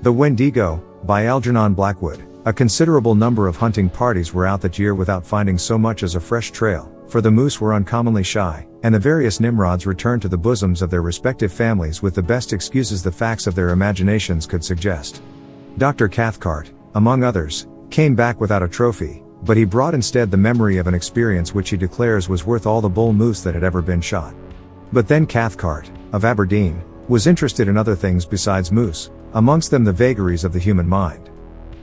The Wendigo, by Algernon Blackwood. A considerable number of hunting parties were out that year without finding so much as a fresh trail, for the moose were uncommonly shy, and the various Nimrods returned to the bosoms of their respective families with the best excuses the facts of their imaginations could suggest. Dr. Cathcart, among others, came back without a trophy, but he brought instead the memory of an experience which he declares was worth all the bull moose that had ever been shot. But then Cathcart, of Aberdeen, was interested in other things besides moose, amongst them the vagaries of the human mind.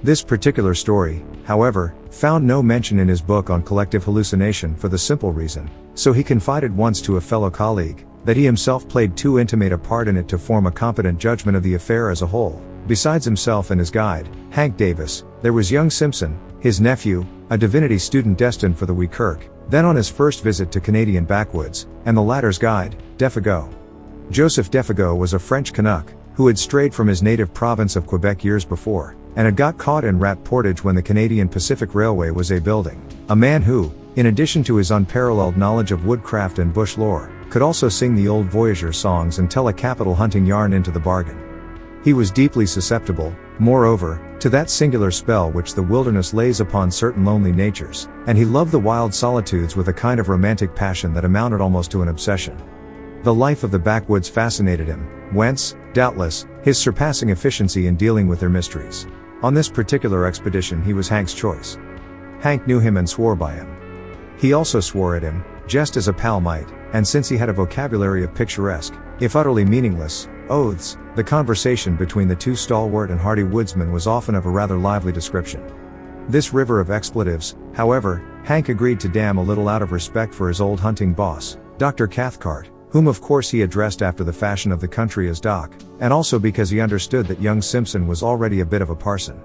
This particular story, however, found no mention in his book on collective hallucination for the simple reason, so he confided once to a fellow colleague, that he himself played too intimate a part in it to form a competent judgment of the affair as a whole. Besides himself and his guide, Hank Davis, there was young Simpson, his nephew, a divinity student destined for the wee kirk, then on his first visit to Canadian backwoods, and the latter's guide, Défago. Joseph Défago was a French Canuck, who had strayed from his native province of Quebec years before, and had got caught in Rat Portage when the Canadian Pacific Railway was building. A man who, in addition to his unparalleled knowledge of woodcraft and bush lore, could also sing the old voyageur songs and tell a capital hunting yarn into the bargain. He was deeply susceptible, moreover, to that singular spell which the wilderness lays upon certain lonely natures, and he loved the wild solitudes with a kind of romantic passion that amounted almost to an obsession. The life of the backwoods fascinated him, whence, doubtless, his surpassing efficiency in dealing with their mysteries. On this particular expedition he was Hank's choice. Hank knew him and swore by him. He also swore at him, just as a pal might, and since he had a vocabulary of picturesque, if utterly meaningless, oaths, the conversation between the two stalwart and hardy woodsmen was often of a rather lively description. This river of expletives, however, Hank agreed to dam a little out of respect for his old hunting boss, Dr. Cathcart, whom of course he addressed after the fashion of the country as Doc, and also because he understood that young Simpson was already a bit of a parson.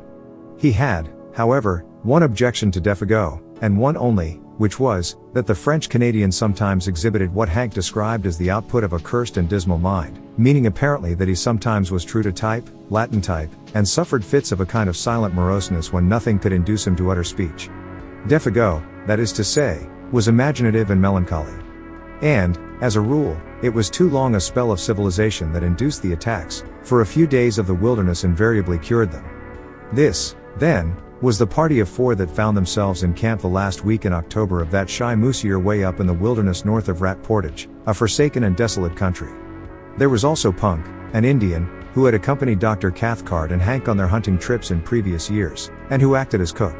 He had, however, one objection to Défago, and one only, which was, that the French Canadian sometimes exhibited what Hank described as the output of a cursed and dismal mind, meaning apparently that he sometimes was true to type, Latin type, and suffered fits of a kind of silent moroseness when nothing could induce him to utter speech. Défago, that is to say, was imaginative and melancholy. And, as a rule, it was too long a spell of civilization that induced the attacks, for a few days of the wilderness invariably cured them. This, then, was the party of four that found themselves in camp the last week in October of that shy moose year way up in the wilderness north of Rat Portage, a forsaken and desolate country. There was also Punk, an Indian, who had accompanied Dr. Cathcart and Hank on their hunting trips in previous years, and who acted as cook.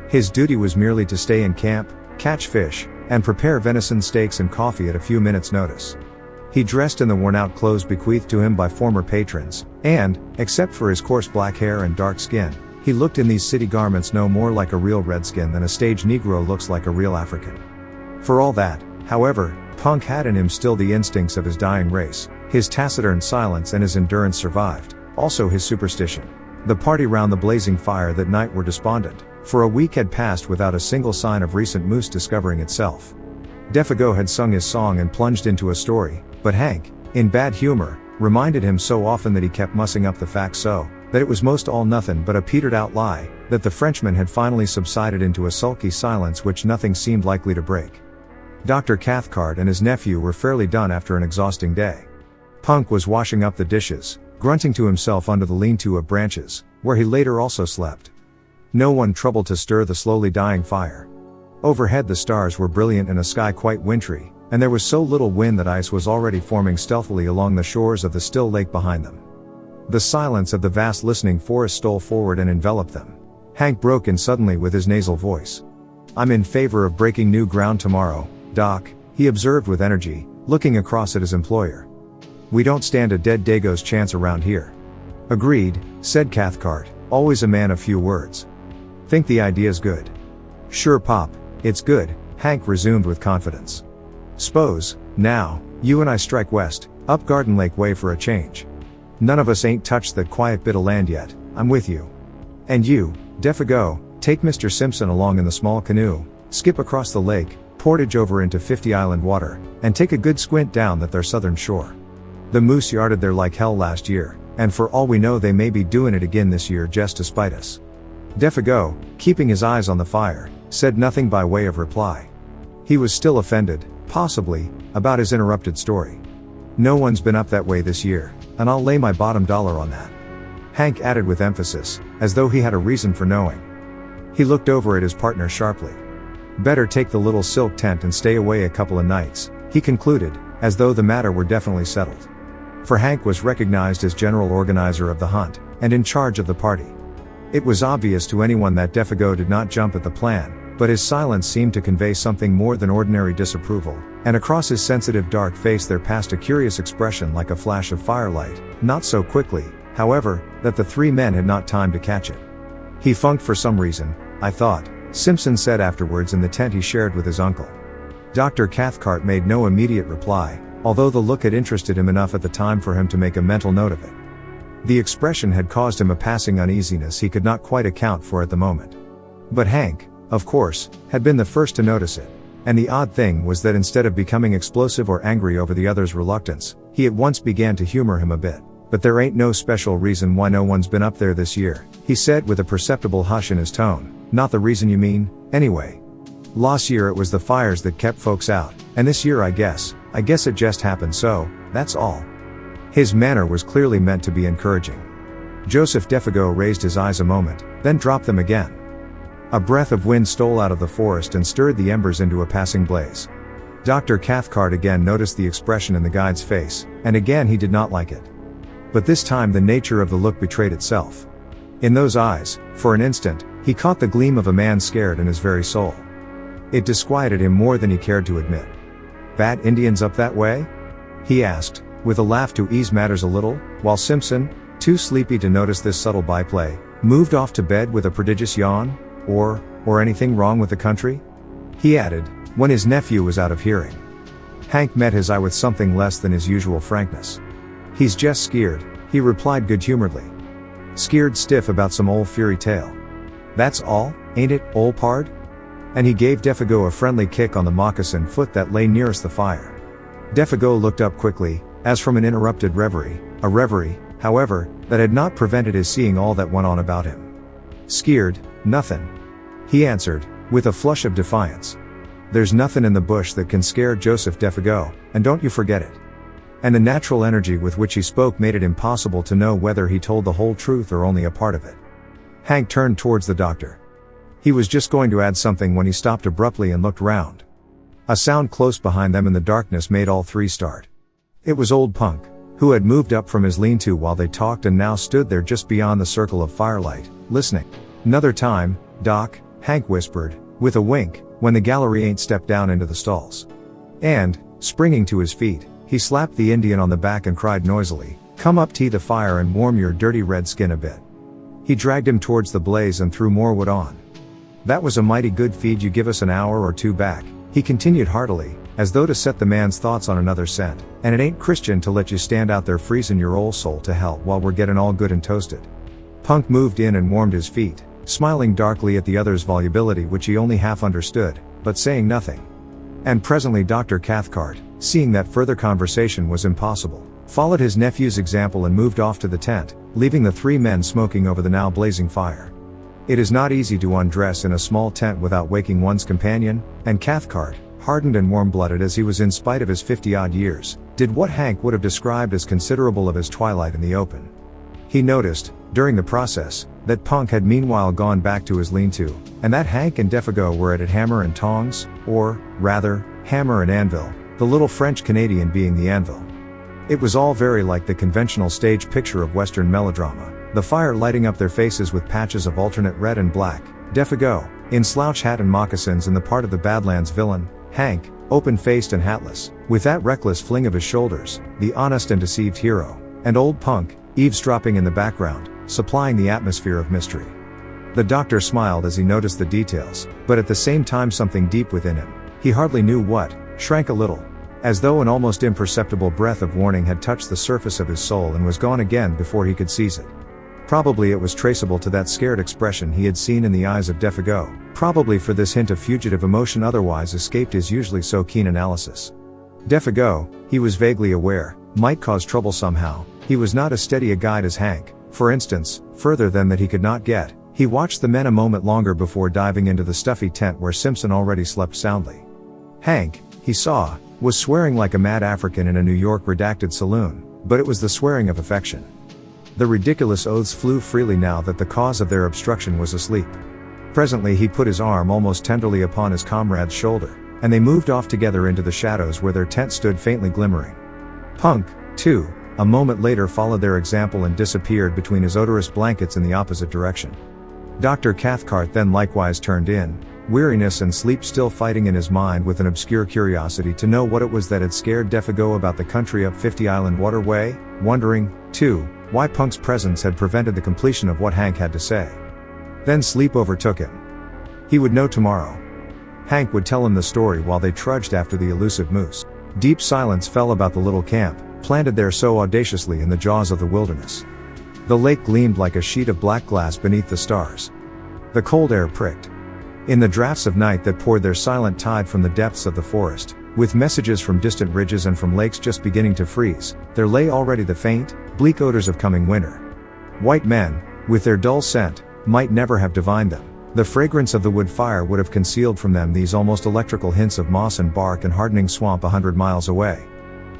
His duty was merely to stay in camp, catch fish, and prepare venison steaks and coffee at a few minutes' notice. He dressed in the worn-out clothes bequeathed to him by former patrons, and, except for his coarse black hair and dark skin, he looked in these city garments no more like a real redskin than a stage Negro looks like a real African. For all that, however, Punk had in him still the instincts of his dying race. His taciturn silence and his endurance survived, also his superstition. The party round the blazing fire that night were despondent, for a week had passed without a single sign of recent moose discovering itself. Défago had sung his song and plunged into a story, but Hank, in bad humor, reminded him so often that he kept mussing up the facts so, that it was most all nothing but a petered out lie, that the Frenchman had finally subsided into a sulky silence which nothing seemed likely to break. Dr. Cathcart and his nephew were fairly done after an exhausting day. Punk was washing up the dishes, grunting to himself under the lean-to of branches, where he later also slept. No one troubled to stir the slowly dying fire. Overhead the stars were brilliant in a sky quite wintry, and there was so little wind that ice was already forming stealthily along the shores of the still lake behind them. The silence of the vast listening forest stole forward and enveloped them. Hank broke in suddenly with his nasal voice. "I'm in favor of breaking new ground tomorrow, Doc," he observed with energy, looking across at his employer. "We don't stand a dead Dago's chance around here." "Agreed," said Cathcart, always a man of few words. "Think the idea's good?" "Sure Pop, it's good," Hank resumed with confidence. "S'pose, now, you and I strike west, up Garden Lake way for a change. None of us ain't touched that quiet bit of land yet, I'm with you. And you, Défago, take Mr. Simpson along in the small canoe, skip across the lake, portage over into 50 Island water, and take a good squint down that their southern shore. The moose yarded there like hell last year, and for all we know they may be doing it again this year just to spite us." Défago, keeping his eyes on the fire, said nothing by way of reply. He was still offended, possibly, about his interrupted story. "No one's been up that way this year, and I'll lay my bottom dollar on that." Hank added with emphasis, as though he had a reason for knowing. He looked over at his partner sharply. Better take the little silk tent and stay away a couple of nights, he concluded, as though the matter were definitely settled. For Hank was recognized as general organizer of the hunt, and in charge of the party. It was obvious to anyone that Défago did not jump at the plan, but his silence seemed to convey something more than ordinary disapproval, and across his sensitive dark face there passed a curious expression like a flash of firelight, not so quickly, however, that the three men had not time to catch it. He funked for some reason, I thought, Simpson said afterwards in the tent he shared with his uncle. Dr. Cathcart made no immediate reply, although the look had interested him enough at the time for him to make a mental note of it. The expression had caused him a passing uneasiness he could not quite account for at the moment. But Hank, of course, had been the first to notice it, and the odd thing was that instead of becoming explosive or angry over the other's reluctance, he at once began to humor him a bit. But there ain't no special reason why no one's been up there this year, he said with a perceptible hush in his tone. Not the reason you mean, anyway. Last year it was the fires that kept folks out, and this year I guess it just happened so, that's all. His manner was clearly meant to be encouraging. Joseph Défago raised his eyes a moment, then dropped them again. A breath of wind stole out of the forest and stirred the embers into a passing blaze. Dr. Cathcart again noticed the expression in the guide's face, and again he did not like it. But this time the nature of the look betrayed itself. In those eyes, for an instant, he caught the gleam of a man scared in his very soul. It disquieted him more than he cared to admit. "Bad Indians up that way?" he asked, with a laugh to ease matters a little, while Simpson, too sleepy to notice this subtle byplay, moved off to bed with a prodigious yawn. Or anything wrong with the country?" he added, when his nephew was out of hearing. Hank met his eye with something less than his usual frankness. "He's just skeered," he replied good-humoredly. "Skeered stiff about some old fairy tale. That's all, ain't it, old pard?" And he gave Défago a friendly kick on the moccasin foot that lay nearest the fire. Défago looked up quickly, as from an interrupted reverie, a reverie, however, that had not prevented his seeing all that went on about him. "Skeered, nothin'," he answered, with a flush of defiance. "There's nothin' in the bush that can scare Joseph Défago, and don't you forget it." And the natural energy with which he spoke made it impossible to know whether he told the whole truth or only a part of it. Hank turned towards the doctor. He was just going to add something when he stopped abruptly and looked round. A sound close behind them in the darkness made all three start. It was old Punk, who had moved up from his lean-to while they talked and now stood there just beyond the circle of firelight, listening. "'Nother time, Doc," Hank whispered, with a wink, "when the gallery ain't stepped down into the stalls." And, springing to his feet, he slapped the Indian on the back and cried noisily, "Come up to the fire and warm your dirty red skin a bit." He dragged him towards the blaze and threw more wood on. "That was a mighty good feed you give us an hour or two back," he continued heartily, as though to set the man's thoughts on another scent, "and it ain't Christian to let you stand out there freezing your old soul to hell while we're getting all good and toasted." Punk moved in and warmed his feet, smiling darkly at the other's volubility which he only half understood, but saying nothing. And presently Dr. Cathcart, seeing that further conversation was impossible, followed his nephew's example and moved off to the tent, leaving the three men smoking over the now blazing fire. It is not easy to undress in a small tent without waking one's companion, and Cathcart, hardened and warm-blooded as he was in spite of his 50-odd years, did what Hank would have described as considerable of his twilight in the open. He noticed, during the process, that Punk had meanwhile gone back to his lean-to, and that Hank and Défago were at it hammer and tongs, or, rather, hammer and anvil, the little French-Canadian being the anvil. It was all very like the conventional stage picture of Western melodrama, the fire lighting up their faces with patches of alternate red and black, Défago, in slouch hat and moccasins in the part of the Badlands villain, Hank, open-faced and hatless, with that reckless fling of his shoulders, the honest and deceived hero, and old Punk, eavesdropping in the background, supplying the atmosphere of mystery. The doctor smiled as he noticed the details, but at the same time something deep within him, he hardly knew what, shrank a little, as though an almost imperceptible breath of warning had touched the surface of his soul and was gone again before he could seize it. Probably it was traceable to that scared expression he had seen in the eyes of Défago, probably for this hint of fugitive emotion otherwise escaped his usually so keen analysis. Défago, he was vaguely aware, might cause trouble somehow. He was not as steady a guide as Hank, for instance, further than that he could not get. He watched the men a moment longer before diving into the stuffy tent where Simpson already slept soundly. Hank, he saw, was swearing like a mad African in a New York redacted saloon, but it was the swearing of affection. The ridiculous oaths flew freely now that the cause of their obstruction was asleep. Presently he put his arm almost tenderly upon his comrade's shoulder, and they moved off together into the shadows where their tent stood faintly glimmering. Punk, too, a moment later followed their example and disappeared between his odorous blankets in the opposite direction. Dr. Cathcart then likewise turned in, weariness and sleep still fighting in his mind with an obscure curiosity to know what it was that had scared Défago about the country up 50 Island Waterway, wondering, too, why Punk's presence had prevented the completion of what Hank had to say. Then sleep overtook him. He would know tomorrow. Hank would tell him the story while they trudged after the elusive moose. Deep silence fell about the little camp, planted there so audaciously in the jaws of the wilderness. The lake gleamed like a sheet of black glass beneath the stars. The cold air pricked. In the draughts of night that poured their silent tide from the depths of the forest, with messages from distant ridges and from lakes just beginning to freeze, there lay already the faint, bleak odors of coming winter. White men, with their dull scent, might never have divined them. The fragrance of the wood fire would have concealed from them these almost electrical hints of moss and bark and hardening swamp 100 miles away.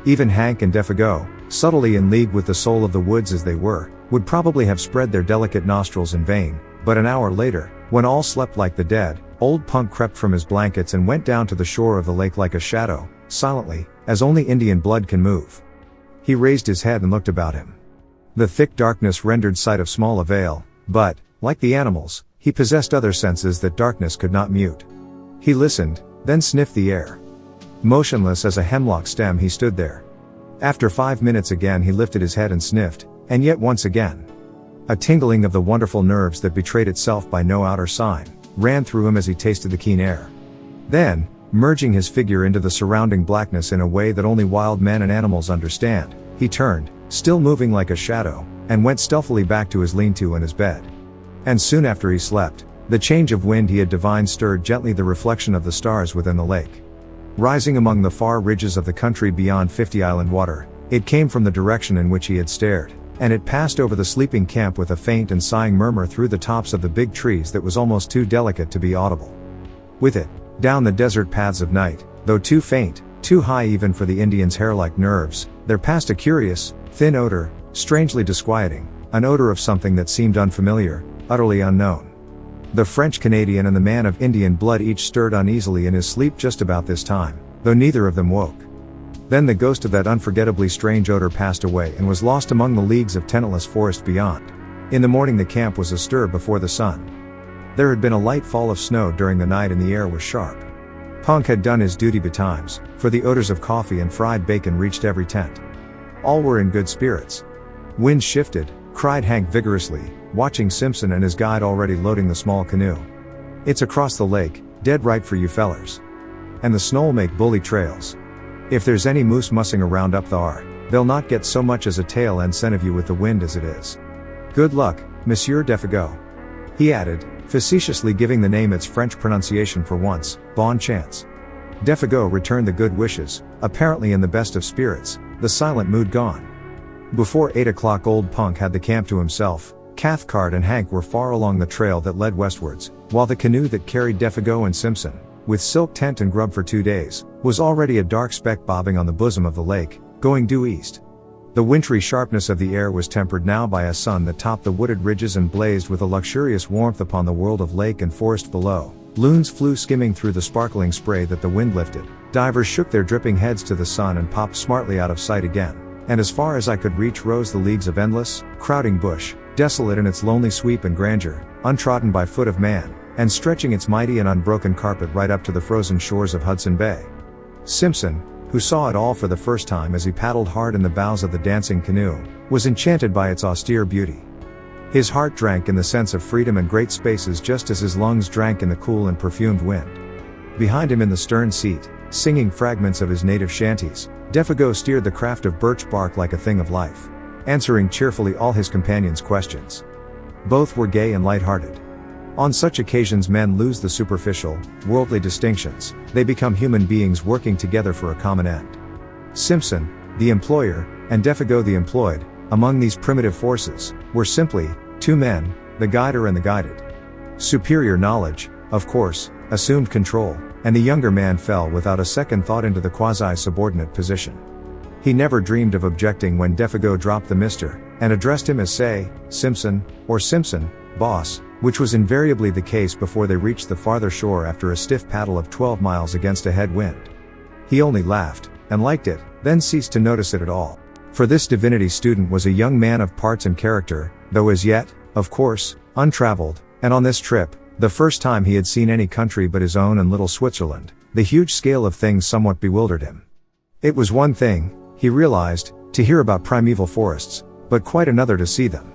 Even Hank and Défago, subtly in league with the soul of the woods as they were, would probably have spread their delicate nostrils in vain, but an hour later, when all slept like the dead, old Punk crept from his blankets and went down to the shore of the lake like a shadow, silently, as only Indian blood can move. He raised his head and looked about him. The thick darkness rendered sight of small avail, but, like the animals, he possessed other senses that darkness could not mute. He listened, then sniffed the air. Motionless as a hemlock stem he stood there. After 5 minutes again he lifted his head and sniffed, and yet once again. A tingling of the wonderful nerves that betrayed itself by no outer sign, ran through him as he tasted the keen air. Then, merging his figure into the surrounding blackness in a way that only wild men and animals understand, he turned, still moving like a shadow, and went stealthily back to his lean-to and his bed. And soon after he slept, the change of wind he had divined stirred gently the reflection of the stars within the lake. Rising among the far ridges of the country beyond 50 Island Water, it came from the direction in which he had stared, and it passed over the sleeping camp with a faint and sighing murmur through the tops of the big trees that was almost too delicate to be audible. With it, down the desert paths of night, though too faint, too high even for the Indian's hair-like nerves, there passed a curious, thin odor, strangely disquieting, an odor of something that seemed unfamiliar, utterly unknown. The French Canadian and the man of Indian blood each stirred uneasily in his sleep just about this time, though neither of them woke. Then the ghost of that unforgettably strange odor passed away and was lost among the leagues of tenantless forest beyond. In the morning the camp was astir before the sun. There had been a light fall of snow during the night and the air was sharp. Punk had done his duty betimes, for the odors of coffee and fried bacon reached every tent. All were in good spirits. Wind shifted, cried Hank vigorously, watching Simpson and his guide already loading the small canoe. It's across the lake, dead right for you fellers. And the snow'll make bully trails. If there's any moose mussing around up thar, they'll not get so much as a tail end scent of you with the wind as it is. Good luck, Monsieur Défago. He added, facetiously giving the name its French pronunciation for once, bon chance. Défago returned the good wishes, apparently in the best of spirits, the silent mood gone. Before 8 o'clock old Punk had the camp to himself. Cathcart and Hank were far along the trail that led westwards, while the canoe that carried Défago and Simpson, with silk tent and grub for 2 days, was already a dark speck bobbing on the bosom of the lake, going due east. The wintry sharpness of the air was tempered now by a sun that topped the wooded ridges and blazed with a luxurious warmth upon the world of lake and forest below. Loons flew skimming through the sparkling spray that the wind lifted, divers shook their dripping heads to the sun and popped smartly out of sight again, and as far as I could reach rose the leagues of endless, crowding bush, desolate in its lonely sweep and grandeur, untrodden by foot of man, and stretching its mighty and unbroken carpet right up to the frozen shores of Hudson Bay. Simpson, who saw it all for the first time as he paddled hard in the bows of the dancing canoe, was enchanted by its austere beauty. His heart drank in the sense of freedom and great spaces just as his lungs drank in the cool and perfumed wind. Behind him in the stern seat, singing fragments of his native shanties, Défago steered the craft of birch bark like a thing of life, answering cheerfully all his companions' questions. Both were gay and light-hearted. On such occasions men lose the superficial, worldly distinctions, they become human beings working together for a common end. Simpson, the employer, and Défago the employed, among these primitive forces, were simply, two men, the guider and the guided. Superior knowledge, of course, assumed control, and the younger man fell without a second thought into the quasi-subordinate position. He never dreamed of objecting when Défago dropped the Mr., and addressed him as say, Simpson, or Simpson, boss, which was invariably the case before they reached the farther shore after a stiff paddle of 12 miles against a head wind. He only laughed, and liked it, then ceased to notice it at all. For this divinity student was a young man of parts and character, though as yet, of course, untraveled, and on this trip, the first time he had seen any country but his own and little Switzerland, the huge scale of things somewhat bewildered him. It was one thing, he realized, to hear about primeval forests, but quite another to see them.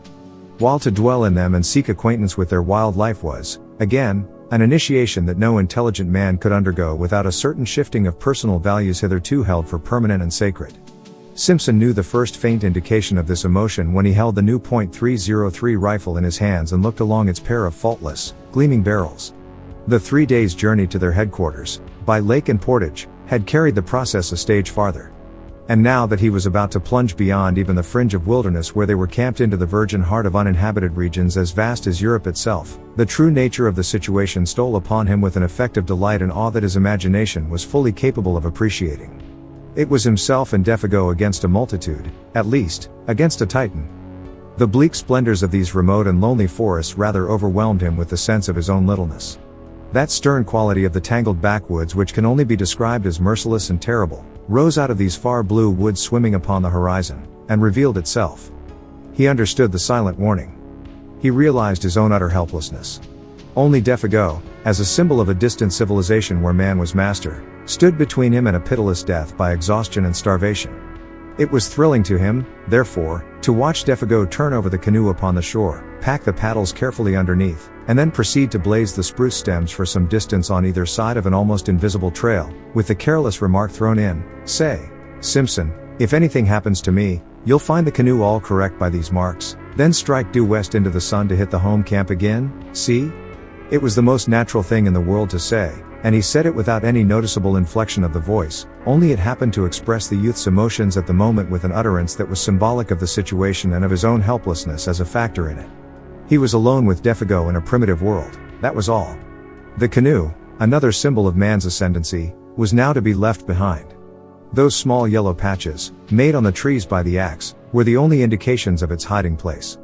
While to dwell in them and seek acquaintance with their wild life was, again, an initiation that no intelligent man could undergo without a certain shifting of personal values hitherto held for permanent and sacred. Simpson knew the first faint indication of this emotion when he held the new .303 rifle in his hands and looked along its pair of faultless, gleaming barrels. The 3 days' journey to their headquarters, by lake and portage, had carried the process a stage farther. And now that he was about to plunge beyond even the fringe of wilderness where they were camped into the virgin heart of uninhabited regions as vast as Europe itself, the true nature of the situation stole upon him with an effect of delight and awe that his imagination was fully capable of appreciating. It was himself and Défago against a multitude, at least, against a titan. The bleak splendors of these remote and lonely forests rather overwhelmed him with the sense of his own littleness. That stern quality of the tangled backwoods which can only be described as merciless and terrible, rose out of these far blue woods swimming upon the horizon, and revealed itself. He understood the silent warning. He realized his own utter helplessness. Only Défago, as a symbol of a distant civilization where man was master, stood between him and a pitiless death by exhaustion and starvation. It was thrilling to him, therefore, to watch Défago turn over the canoe upon the shore, pack the paddles carefully underneath, and then proceed to blaze the spruce stems for some distance on either side of an almost invisible trail, with the careless remark thrown in, say, Simpson, if anything happens to me, you'll find the canoe all correct by these marks, then strike due west into the sun to hit the home camp again, see? It was the most natural thing in the world to say, and he said it without any noticeable inflection of the voice, only it happened to express the youth's emotions at the moment with an utterance that was symbolic of the situation and of his own helplessness as a factor in it. He was alone with Défago in a primitive world, that was all. The canoe, another symbol of man's ascendancy, was now to be left behind. Those small yellow patches, made on the trees by the axe, were the only indications of its hiding place.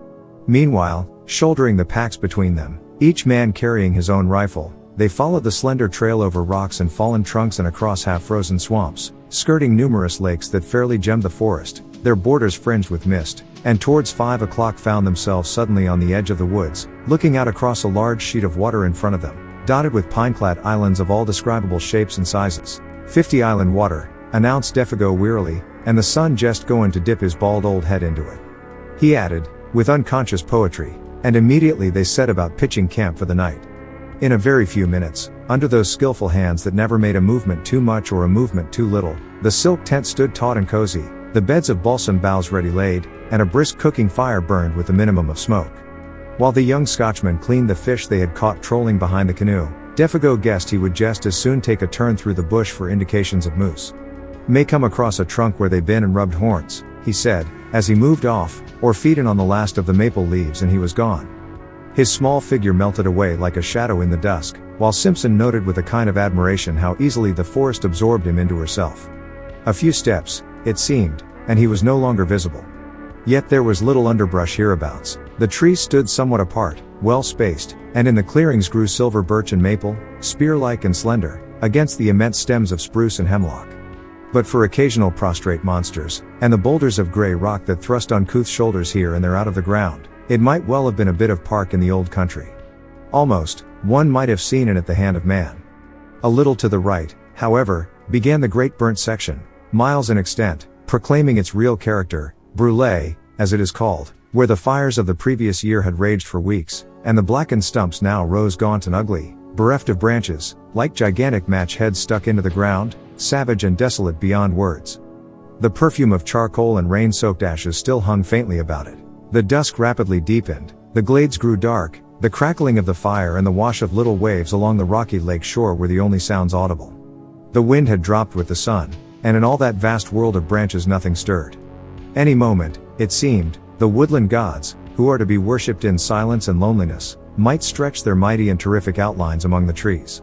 Meanwhile, shouldering the packs between them, each man carrying his own rifle, they followed the slender trail over rocks and fallen trunks and across half-frozen swamps, skirting numerous lakes that fairly gemmed the forest, their borders fringed with mist, and towards 5 o'clock found themselves suddenly on the edge of the woods, looking out across a large sheet of water in front of them, dotted with pine-clad islands of all describable shapes and sizes. 50 island water, announced Défago wearily, and the sun just going to dip his bald old head into it. He added, with unconscious poetry, and immediately they set about pitching camp for the night. In a very few minutes, under those skillful hands that never made a movement too much or a movement too little, the silk tent stood taut and cozy, the beds of balsam boughs ready laid, and a brisk cooking fire burned with a minimum of smoke. While the young Scotchman cleaned the fish they had caught trolling behind the canoe, Défago guessed he would just as soon take a turn through the bush for indications of moose. May come across a trunk where they've been and rubbed horns, he said, as he moved off, or feeding on the last of the maple leaves, and he was gone. His small figure melted away like a shadow in the dusk, while Simpson noted with a kind of admiration how easily the forest absorbed him into herself. A few steps, it seemed, and he was no longer visible. Yet there was little underbrush hereabouts, the trees stood somewhat apart, well spaced, and in the clearings grew silver birch and maple, spear-like and slender, against the immense stems of spruce and hemlock. But for occasional prostrate monsters, and the boulders of gray rock that thrust uncouth shoulders here and there out of the ground, it might well have been a bit of park in the old country. Almost, one might have seen in it the hand of man. A little to the right, however, began the great burnt section, miles in extent, proclaiming its real character, brûlé, as it is called, where the fires of the previous year had raged for weeks, and the blackened stumps now rose gaunt and ugly, bereft of branches, like gigantic match heads stuck into the ground, savage and desolate beyond words. The perfume of charcoal and rain-soaked ashes still hung faintly about it. The dusk rapidly deepened, the glades grew dark, the crackling of the fire and the wash of little waves along the rocky lake shore were the only sounds audible. The wind had dropped with the sun, and in all that vast world of branches nothing stirred. Any moment, it seemed, the woodland gods, who are to be worshipped in silence and loneliness, might stretch their mighty and terrific outlines among the trees.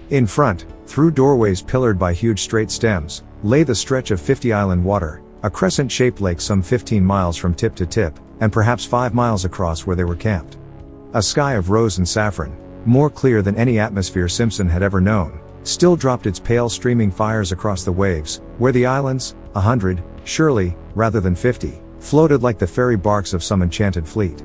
In front, through doorways pillared by huge straight stems, lay the stretch of 50 island water, a crescent-shaped lake some 15 miles from tip to tip, and perhaps 5 miles across where they were camped. A sky of rose and saffron, more clear than any atmosphere Simpson had ever known, still dropped its pale streaming fires across the waves, where the islands, 100, surely, rather than 50, floated like the fairy barks of some enchanted fleet.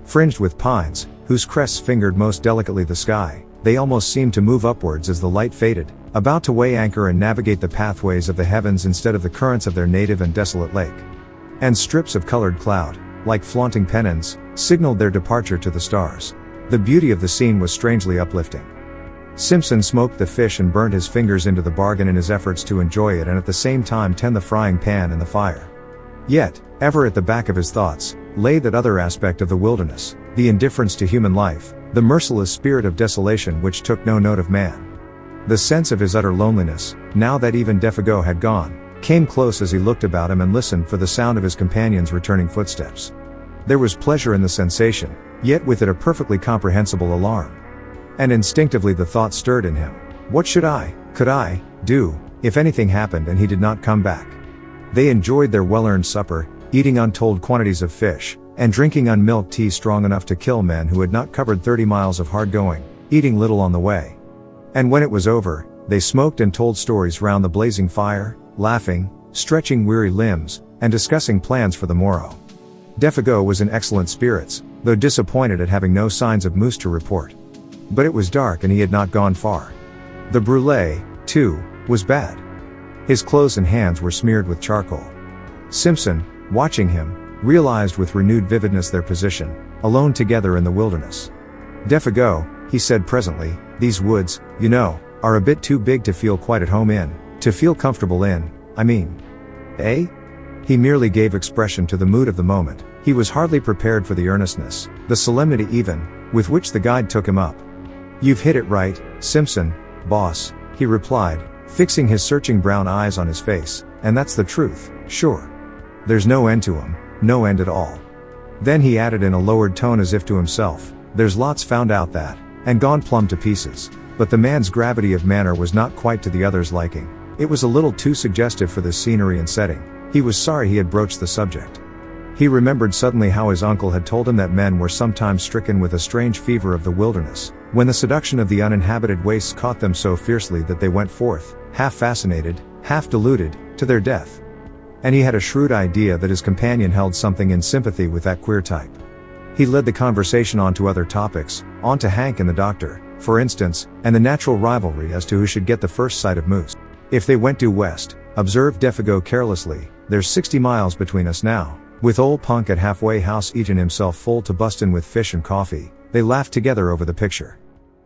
Fringed with pines, whose crests fingered most delicately the sky, they almost seemed to move upwards as the light faded, about to weigh anchor and navigate the pathways of the heavens instead of the currents of their native and desolate lake. And strips of colored cloud, like flaunting pennons, signaled their departure to the stars. The beauty of the scene was strangely uplifting. Simpson smoked the fish and burned his fingers into the bargain in his efforts to enjoy it and at the same time tend the frying pan and the fire. Yet, ever at the back of his thoughts, lay that other aspect of the wilderness, the indifference to human life, the merciless spirit of desolation which took no note of man. The sense of his utter loneliness, now that even Défago had gone, came close as he looked about him and listened for the sound of his companion's returning footsteps. There was pleasure in the sensation, yet with it a perfectly comprehensible alarm. And instinctively the thought stirred in him, what could I, do, if anything happened and he did not come back? They enjoyed their well-earned supper, eating untold quantities of fish, and drinking unmilked tea strong enough to kill men who had not covered 30 miles of hard going, eating little on the way. And when it was over, they smoked and told stories round the blazing fire, laughing, stretching weary limbs, and discussing plans for the morrow. Défago was in excellent spirits, though disappointed at having no signs of moose to report. But it was dark and he had not gone far. The brûlée, too, was bad. His clothes and hands were smeared with charcoal. Simpson, watching him, realized with renewed vividness their position, alone together in the wilderness. Défago, he said presently, these woods, you know, are a bit too big to feel quite at home in, to feel comfortable in, I mean. Eh? He merely gave expression to the mood of the moment. He was hardly prepared for the earnestness, the solemnity even, with which the guide took him up. You've hit it right, Simpson, boss, he replied, fixing his searching brown eyes on his face, and that's the truth, sure. There's no end to 'em, no end at all. Then he added in a lowered tone as if to himself, there's lots found out that, and gone plumb to pieces, but the man's gravity of manner was not quite to the other's liking. It was a little too suggestive for this scenery and setting. He was sorry he had broached the subject. He remembered suddenly how his uncle had told him that men were sometimes stricken with a strange fever of the wilderness, when the seduction of the uninhabited wastes caught them so fiercely that they went forth, half fascinated, half deluded, to their death. And he had a shrewd idea that his companion held something in sympathy with that queer type. He led the conversation on to other topics, on to Hank and the doctor, for instance, and the natural rivalry as to who should get the first sight of moose. If they went due west, observed Défago carelessly, there's 60 miles between us now. With old Punk at halfway house eating himself full to bustin' with fish and coffee, they laughed together over the picture.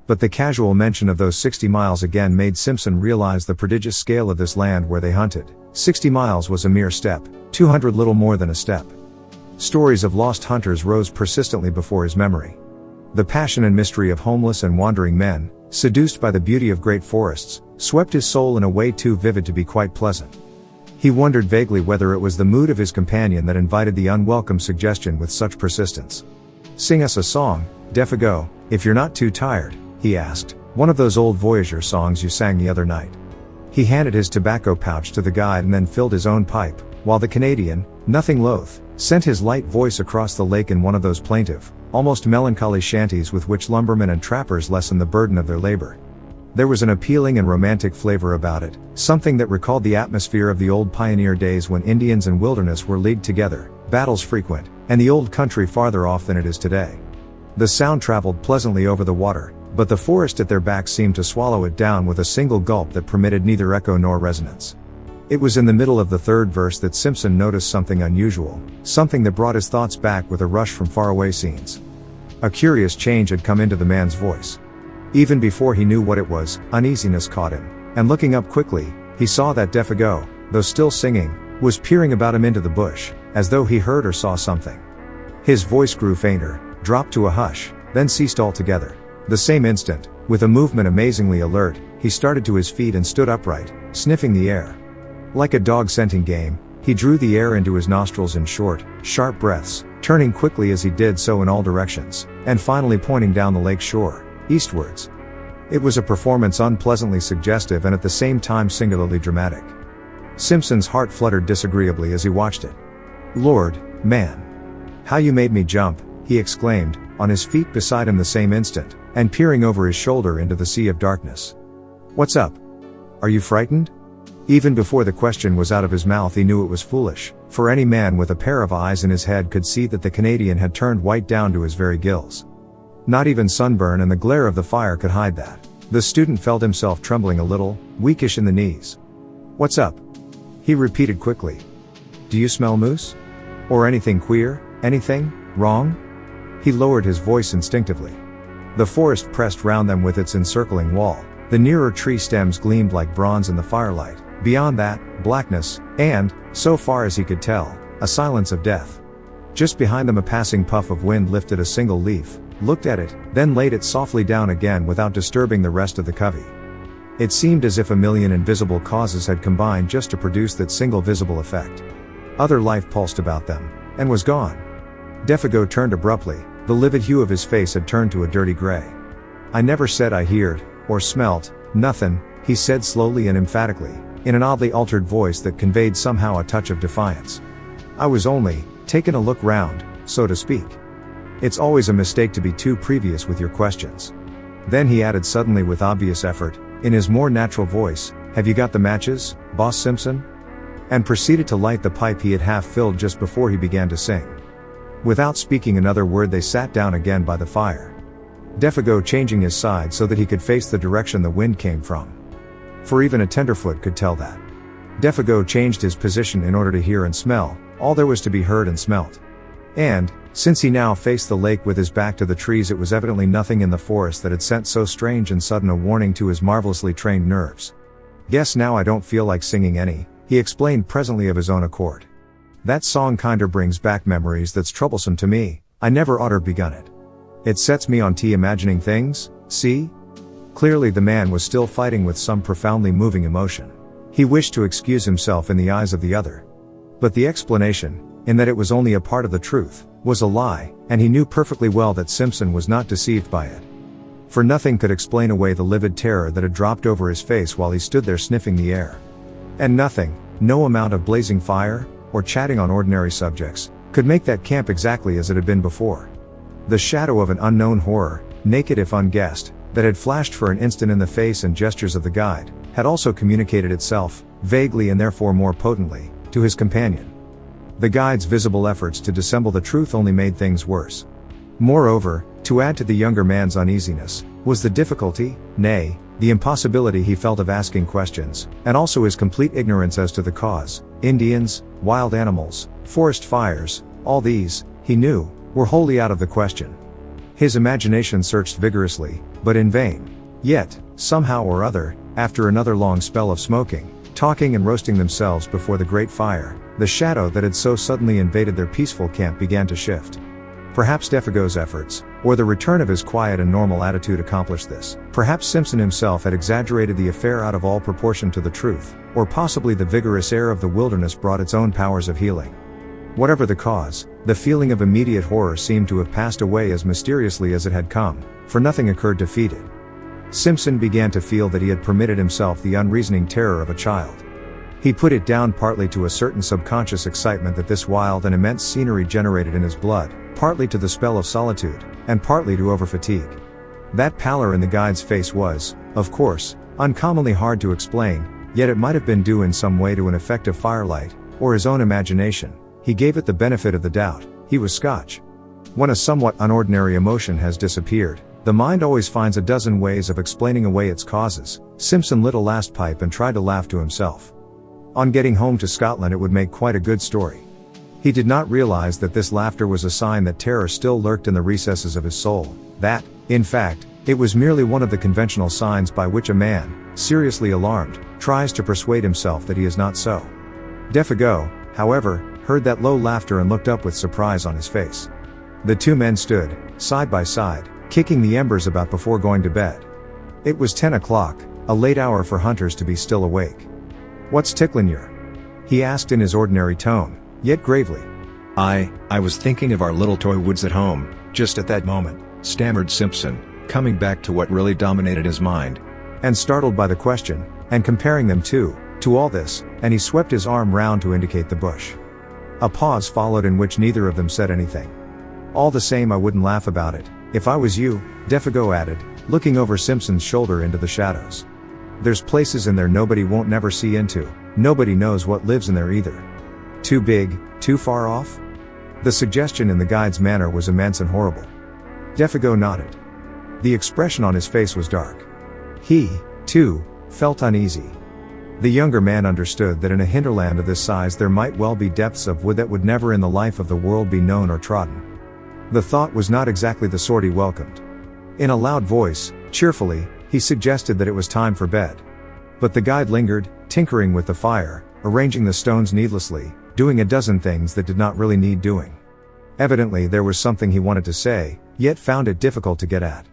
But the casual mention of those 60 miles again made Simpson realize the prodigious scale of this land where they hunted. 60 miles was a mere step, 200 little more than a step. Stories of lost hunters rose persistently before his memory. The passion and mystery of homeless and wandering men, seduced by the beauty of great forests, swept his soul in a way too vivid to be quite pleasant. He wondered vaguely whether it was the mood of his companion that invited the unwelcome suggestion with such persistence. Sing us a song, Défago, if you're not too tired, he asked, one of those old Voyager songs you sang the other night. He handed his tobacco pouch to the guide and then filled his own pipe, while the Canadian, nothing loath, sent his light voice across the lake in one of those plaintive, almost melancholy shanties with which lumbermen and trappers lessen the burden of their labor. There was an appealing and romantic flavor about it, something that recalled the atmosphere of the old pioneer days when Indians and wilderness were leagued together, battles frequent, and the old country farther off than it is today. The sound traveled pleasantly over the water, but the forest at their backs seemed to swallow it down with a single gulp that permitted neither echo nor resonance. It was in the middle of the third verse that Simpson noticed something unusual, something that brought his thoughts back with a rush from faraway scenes. A curious change had come into the man's voice. Even before he knew what it was, uneasiness caught him, and looking up quickly, he saw that Défago, though still singing, was peering about him into the bush, as though he heard or saw something. His voice grew fainter, dropped to a hush, then ceased altogether. The same instant, with a movement amazingly alert, he started to his feet and stood upright, sniffing the air. Like a dog scenting game, he drew the air into his nostrils in short, sharp breaths, turning quickly as he did so in all directions, and finally pointing down the lake shore, eastwards. It was a performance unpleasantly suggestive and at the same time singularly dramatic. Simpson's heart fluttered disagreeably as he watched it. Lord, man. "How you made me jump," he exclaimed, on his feet beside him the same instant, and peering over his shoulder into the sea of darkness. "What's up? Are you frightened?" Even before the question was out of his mouth he knew it was foolish, for any man with a pair of eyes in his head could see that the Canadian had turned white down to his very gills. Not even sunburn and the glare of the fire could hide that. The student felt himself trembling a little, weakish in the knees. "What's up?" he repeated quickly. "Do you smell moose? Or anything queer, anything wrong?" He lowered his voice instinctively. The forest pressed round them with its encircling wall. The nearer tree stems gleamed like bronze in the firelight. Beyond that, blackness, and, so far as he could tell, a silence of death. Just behind them a passing puff of wind lifted a single leaf, looked at it, then laid it softly down again without disturbing the rest of the covey. It seemed as if a million invisible causes had combined just to produce that single visible effect. Other life pulsed about them, and was gone. Défago turned abruptly, the livid hue of his face had turned to a dirty gray. "I never said I heard, or smelt, nothin'," he said slowly and emphatically, in an oddly altered voice that conveyed somehow a touch of defiance. "I was only taking a look round, so to speak." It's always a mistake to be too previous with your questions. Then he added suddenly with obvious effort, in his more natural voice, "Have you got the matches, Boss Simpson?" And proceeded to light the pipe he had half filled just before he began to sing. Without speaking another word they sat down again by the fire. Défago changing his side so that he could face the direction the wind came from. For even a tenderfoot could tell that. Défago changed his position in order to hear and smell all there was to be heard and smelt. And, since he now faced the lake with his back to the trees, it was evidently nothing in the forest that had sent so strange and sudden a warning to his marvelously trained nerves. "Guess now I don't feel like singing any," he explained presently of his own accord. "That song kinder brings back memories that's troublesome to me. I never oughter begun it. It sets me on imagining things, see?" Clearly the man was still fighting with some profoundly moving emotion. He wished to excuse himself in the eyes of the other. But the explanation, in that it was only a part of the truth, was a lie, and he knew perfectly well that Simpson was not deceived by it. For nothing could explain away the livid terror that had dropped over his face while he stood there sniffing the air. And nothing, no amount of blazing fire, or chatting on ordinary subjects, could make that camp exactly as it had been before. The shadow of an unknown horror, naked if unguessed, that had flashed for an instant in the face and gestures of the guide, had also communicated itself, vaguely and therefore more potently, to his companion. The guide's visible efforts to dissemble the truth only made things worse. Moreover, to add to the younger man's uneasiness, was the difficulty, nay, the impossibility he felt of asking questions, and also his complete ignorance as to the cause. Indians, wild animals, forest fires, all these, he knew, were wholly out of the question. His imagination searched vigorously, but in vain. Yet, somehow or other, after another long spell of smoking, talking and roasting themselves before the great fire, the shadow that had so suddenly invaded their peaceful camp began to shift. Perhaps Défago's efforts, or the return of his quiet and normal attitude accomplished this. Perhaps Simpson himself had exaggerated the affair out of all proportion to the truth, or possibly the vigorous air of the wilderness brought its own powers of healing. Whatever the cause, the feeling of immediate horror seemed to have passed away as mysteriously as it had come, for nothing occurred to feed it. Simpson began to feel that he had permitted himself the unreasoning terror of a child. He put it down partly to a certain subconscious excitement that this wild and immense scenery generated in his blood, partly to the spell of solitude, and partly to overfatigue. That pallor in the guide's face was, of course, uncommonly hard to explain, yet it might have been due in some way to an effect of firelight, or his own imagination. He gave it the benefit of the doubt. He was Scotch. When a somewhat unordinary emotion has disappeared, the mind always finds a dozen ways of explaining away its causes. Simpson lit a last pipe and tried to laugh to himself. On getting home to Scotland it would make quite a good story. He did not realize that this laughter was a sign that terror still lurked in the recesses of his soul, that, in fact, it was merely one of the conventional signs by which a man, seriously alarmed, tries to persuade himself that he is not so. Défago, however, heard that low laughter and looked up with surprise on his face. The two men stood, side by side, kicking the embers about before going to bed. It was 10 o'clock, a late hour for hunters to be still awake. "What's ticklin' yer?" he asked in his ordinary tone, yet gravely. I was thinking of our little toy woods at home, just at that moment," stammered Simpson, coming back to what really dominated his mind. And startled by the question, and comparing them to all this, and he swept his arm round to indicate the bush. A pause followed in which neither of them said anything. All the same, I wouldn't laugh about it, if I was you, Défago added, looking over Simpson's shoulder into the shadows. There's places in there nobody won't never see into, nobody knows what lives in there either. Too big, too far off? The suggestion in the guide's manner was immense and horrible. Défago nodded. The expression on his face was dark. He, too, felt uneasy. The younger man understood that in a hinterland of this size there might well be depths of wood that would never in the life of the world be known or trodden. The thought was not exactly the sort he welcomed. In a loud voice, cheerfully, he suggested that it was time for bed. But the guide lingered, tinkering with the fire, arranging the stones needlessly, doing a dozen things that did not really need doing. Evidently there was something he wanted to say, yet found it difficult to get at.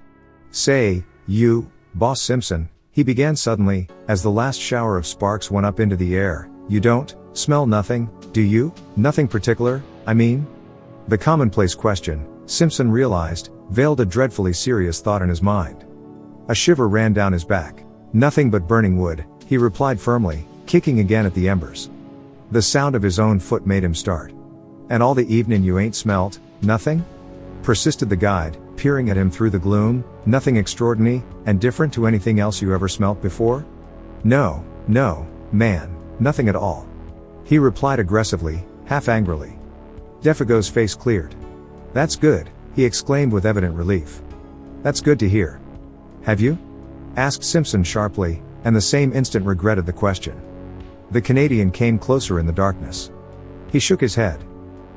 Say, you, Boss Simpson, he began suddenly, as the last shower of sparks went up into the air, you don't smell nothing, do you? Nothing particular, I mean? The commonplace question, Simpson realized, veiled a dreadfully serious thought in his mind. A shiver ran down his back. Nothing but burning wood, he replied firmly, kicking again at the embers. The sound of his own foot made him start. And all the evening you ain't smelt nothing? Persisted the guide, peering at him through the gloom. Nothing extraordinary, and different to anything else you ever smelt before? No, man, nothing at all. He replied aggressively, half angrily. Défago's face cleared. That's good, he exclaimed with evident relief. That's good to hear. Have you? Asked Simpson sharply, and the same instant regretted the question. The Canadian came closer in the darkness. He shook his head.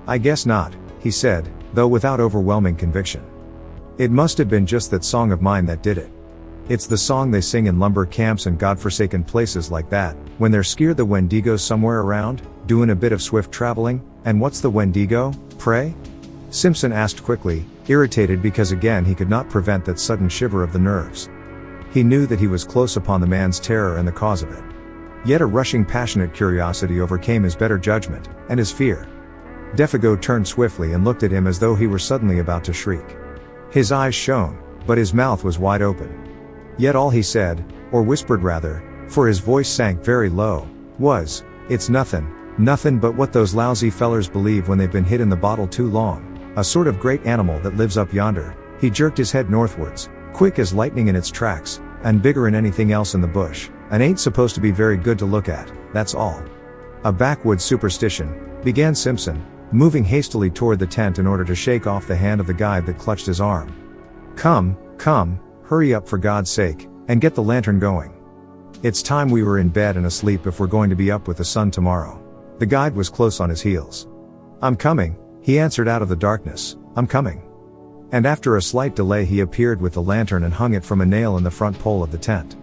I guess not, he said, though without overwhelming conviction. It must have been just that song of mine that did it. It's the song they sing in lumber camps and godforsaken places like that, when they're scared the Wendigo's somewhere around, doing a bit of swift traveling. And what's the Wendigo, pray? Simpson asked quickly, irritated because again he could not prevent that sudden shiver of the nerves. He knew that he was close upon the man's terror and the cause of it. Yet a rushing passionate curiosity overcame his better judgment, and his fear. Défago turned swiftly and looked at him as though he were suddenly about to shriek. His eyes shone, but his mouth was wide open. Yet all he said, or whispered rather, for his voice sank very low, was, it's nothing but what those lousy fellers believe when they've been hid in the bottle too long, a sort of great animal that lives up yonder. He jerked his head northwards, quick as lightning in its tracks, and bigger than anything else in the bush, and ain't supposed to be very good to look at, that's all. A backwoods superstition, began Simpson, moving hastily toward the tent in order to shake off the hand of the guide that clutched his arm. Come, hurry up for God's sake, and get the lantern going. It's time we were in bed and asleep if we're going to be up with the sun tomorrow. The guide was close on his heels. I'm coming, he answered out of the darkness, I'm coming. And after a slight delay he appeared with the lantern and hung it from a nail in the front pole of the tent.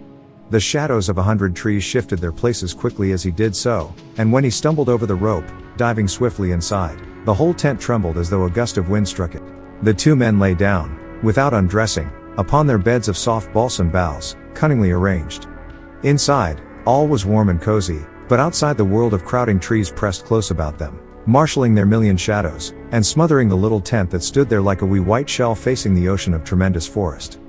The shadows of 100 trees shifted their places quickly as he did so, and when he stumbled over the rope, diving swiftly inside, the whole tent trembled as though a gust of wind struck it. The two men lay down, without undressing, upon their beds of soft balsam boughs, cunningly arranged. Inside, all was warm and cozy, but outside the world of crowding trees pressed close about them, marshalling their million shadows, and smothering the little tent that stood there like a wee white shell facing the ocean of tremendous forest.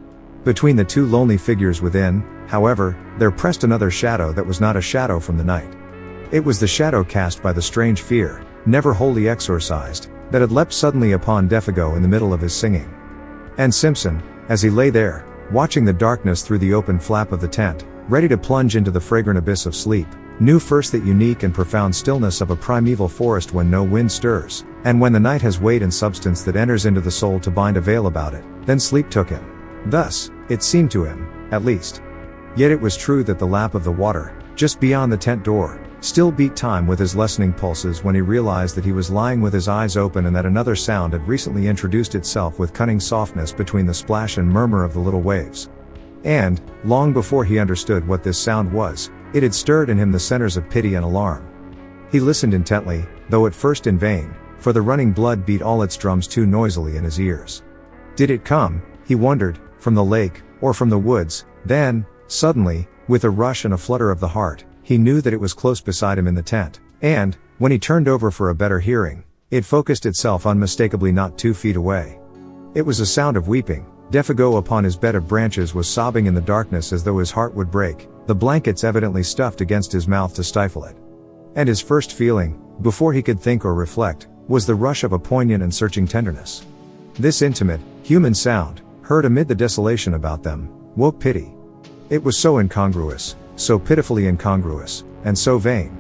Between the two lonely figures within, however, there pressed another shadow that was not a shadow from the night. It was the shadow cast by the strange fear, never wholly exorcised, that had leapt suddenly upon Défago in the middle of his singing. And Simpson, as he lay there, watching the darkness through the open flap of the tent, ready to plunge into the fragrant abyss of sleep, knew first that unique and profound stillness of a primeval forest when no wind stirs, and when the night has weight and substance that enters into the soul to bind a veil about it, then sleep took him. Thus, it seemed to him, at least. Yet it was true that the lap of the water, just beyond the tent door, still beat time with his lessening pulses when he realized that he was lying with his eyes open and that another sound had recently introduced itself with cunning softness between the splash and murmur of the little waves. And, long before he understood what this sound was, it had stirred in him the centers of pity and alarm. He listened intently, though at first in vain, for the running blood beat all its drums too noisily in his ears. Did it come, he wondered, from the lake, or from the woods? Then, suddenly, with a rush and a flutter of the heart, he knew that it was close beside him in the tent, and, when he turned over for a better hearing, it focused itself unmistakably not 2 feet away. It was a sound of weeping. Défago upon his bed of branches was sobbing in the darkness as though his heart would break, the blankets evidently stuffed against his mouth to stifle it. And his first feeling, before he could think or reflect, was the rush of a poignant and searching tenderness. This intimate, human sound, heard amid the desolation about them, woke pity. It was so incongruous, so pitifully incongruous, and so vain.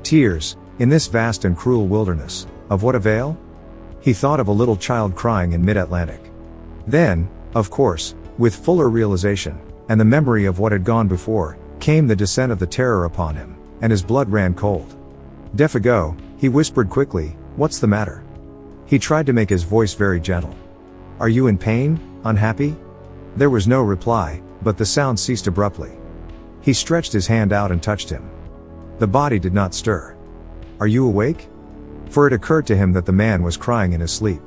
Tears, in this vast and cruel wilderness, of what avail? He thought of a little child crying in mid-Atlantic. Then, of course, with fuller realization, and the memory of what had gone before, came the descent of the terror upon him, and his blood ran cold. Défago, he whispered quickly, "What's the matter?" He tried to make his voice very gentle. "Are you in pain, unhappy?" There was no reply, but the sound ceased abruptly. He stretched his hand out and touched him. The body did not stir. "Are you awake?" For it occurred to him that the man was crying in his sleep.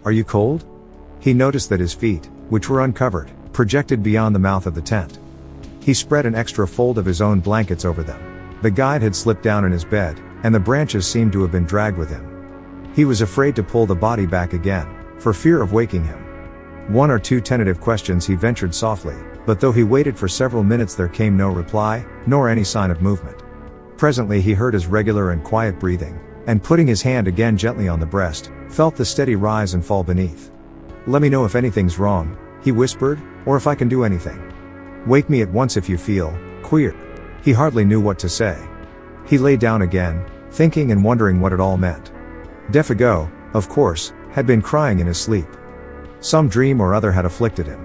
"Are you cold?" He noticed that his feet, which were uncovered, projected beyond the mouth of the tent. He spread an extra fold of his own blankets over them. The guide had slipped down in his bed, and the branches seemed to have been dragged with him. He was afraid to pull the body back again, for fear of waking him. One or two tentative questions he ventured softly, but though he waited for several minutes there came no reply, nor any sign of movement. Presently he heard his regular and quiet breathing, and putting his hand again gently on the breast, felt the steady rise and fall beneath. "Let me know if anything's wrong," he whispered, "or if I can do anything. Wake me at once if you feel queer." He hardly knew what to say. He lay down again, thinking and wondering what it all meant. Défago, of course, had been crying in his sleep. Some dream or other had afflicted him.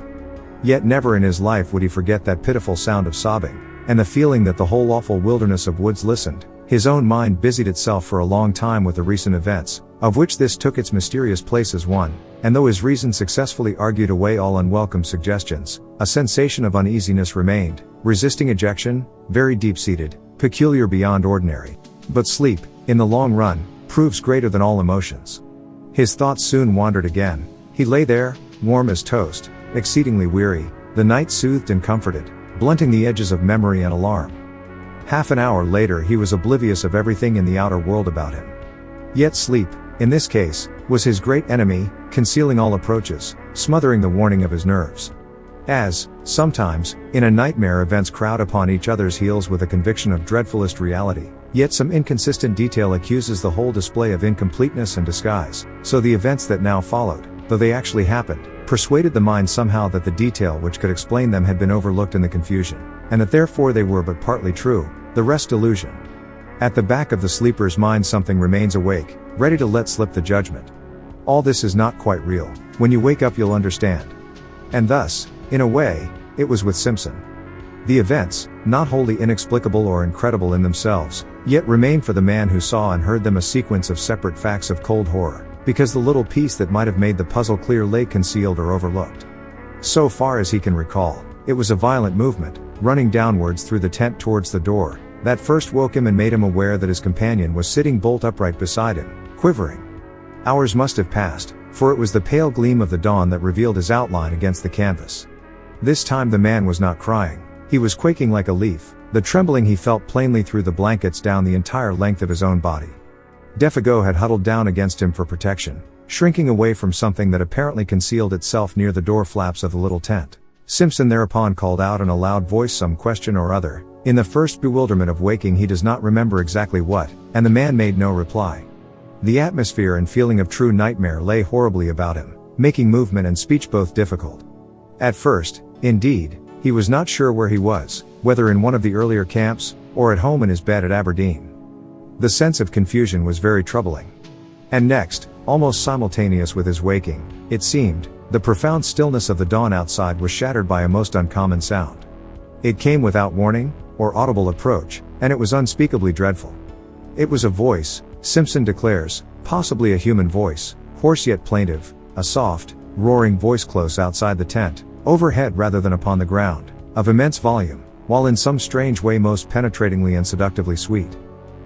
Yet never in his life would he forget that pitiful sound of sobbing, and the feeling that the whole awful wilderness of woods listened. His own mind busied itself for a long time with the recent events, of which this took its mysterious place as one, and though his reason successfully argued away all unwelcome suggestions, a sensation of uneasiness remained, resisting ejection, very deep-seated, peculiar beyond ordinary. But sleep, in the long run, proves greater than all emotions. His thoughts soon wandered again. He lay there, warm as toast, exceedingly weary, the night soothed and comforted, blunting the edges of memory and alarm. Half an hour later he was oblivious of everything in the outer world about him. Yet sleep, in this case, was his great enemy, concealing all approaches, smothering the warning of his nerves. As, sometimes, in a nightmare events crowd upon each other's heels with a conviction of dreadfulest reality, yet some inconsistent detail accuses the whole display of incompleteness and disguise, so the events that now followed, though they actually happened, persuaded the mind somehow that the detail which could explain them had been overlooked in the confusion, and that therefore they were but partly true, the rest delusion. At the back of the sleeper's mind something remains awake, ready to let slip the judgment. All this is not quite real. When you wake up you'll understand. And thus, in a way, it was with Simpson. The events, not wholly inexplicable or incredible in themselves, yet remain for the man who saw and heard them a sequence of separate facts of cold horror, because the little piece that might have made the puzzle clear lay concealed or overlooked. So far as he can recall, it was a violent movement, running downwards through the tent towards the door, that first woke him and made him aware that his companion was sitting bolt upright beside him, quivering. Hours must have passed, for it was the pale gleam of the dawn that revealed his outline against the canvas. This time the man was not crying. He was quaking like a leaf, the trembling he felt plainly through the blankets down the entire length of his own body. Défago had huddled down against him for protection, shrinking away from something that apparently concealed itself near the door flaps of the little tent. Simpson thereupon called out in a loud voice some question or other. In the first bewilderment of waking he does not remember exactly what, and the man made no reply. The atmosphere and feeling of true nightmare lay horribly about him, making movement and speech both difficult. At first, indeed, he was not sure where he was, whether in one of the earlier camps, or at home in his bed at Aberdeen. The sense of confusion was very troubling. And next, almost simultaneous with his waking, it seemed, the profound stillness of the dawn outside was shattered by a most uncommon sound. It came without warning, or audible approach, and it was unspeakably dreadful. It was a voice, Simpson declares, possibly a human voice, hoarse yet plaintive, a soft, roaring voice close outside the tent, overhead rather than upon the ground, of immense volume, while in some strange way most penetratingly and seductively sweet.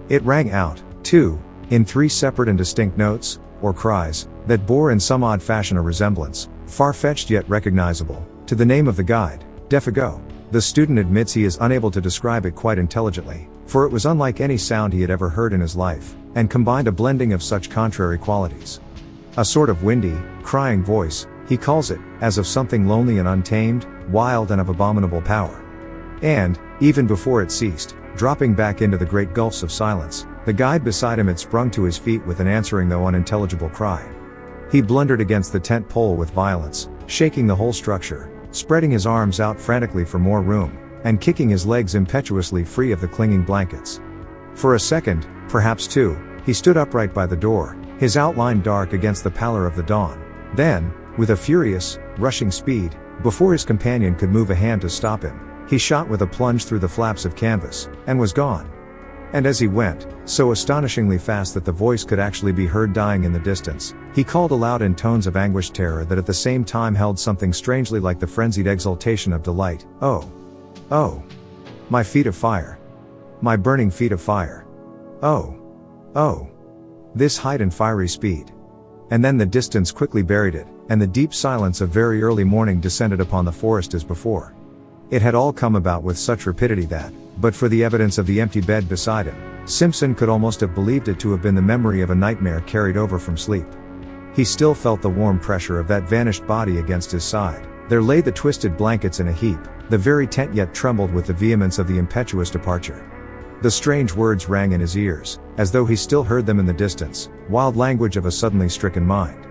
It rang out, too, in 3 separate and distinct notes, or cries, that bore in some odd fashion a resemblance, far-fetched yet recognizable, to the name of the guide, Défago. The student admits he is unable to describe it quite intelligently, for it was unlike any sound he had ever heard in his life, and combined a blending of such contrary qualities. A sort of windy, crying voice, he calls it, as of something lonely and untamed, wild and of abominable power. And, even before it ceased, dropping back into the great gulfs of silence, The guide beside him had sprung to his feet with an answering though unintelligible cry. He blundered against the tent pole with violence, shaking the whole structure, spreading his arms out frantically for more room, and kicking his legs impetuously free of the clinging blankets. For a second, perhaps two, he stood upright by the door, his outline dark against the pallor of the dawn. Then, with a furious, rushing speed, before his companion could move a hand to stop him, he shot with a plunge through the flaps of canvas, and was gone. And as he went, so astonishingly fast that the voice could actually be heard dying in the distance, he called aloud in tones of anguished terror that at the same time held something strangely like the frenzied exultation of delight. Oh! Oh! My feet of fire! My burning feet of fire! Oh! Oh! This height and fiery speed! And then the distance quickly buried it, and the deep silence of very early morning descended upon the forest as before. It had all come about with such rapidity that, but for the evidence of the empty bed beside him, Simpson could almost have believed it to have been the memory of a nightmare carried over from sleep. He still felt the warm pressure of that vanished body against his side. There lay the twisted blankets in a heap, the very tent yet trembled with the vehemence of the impetuous departure. The strange words rang in his ears, as though he still heard them in the distance, wild language of a suddenly stricken mind.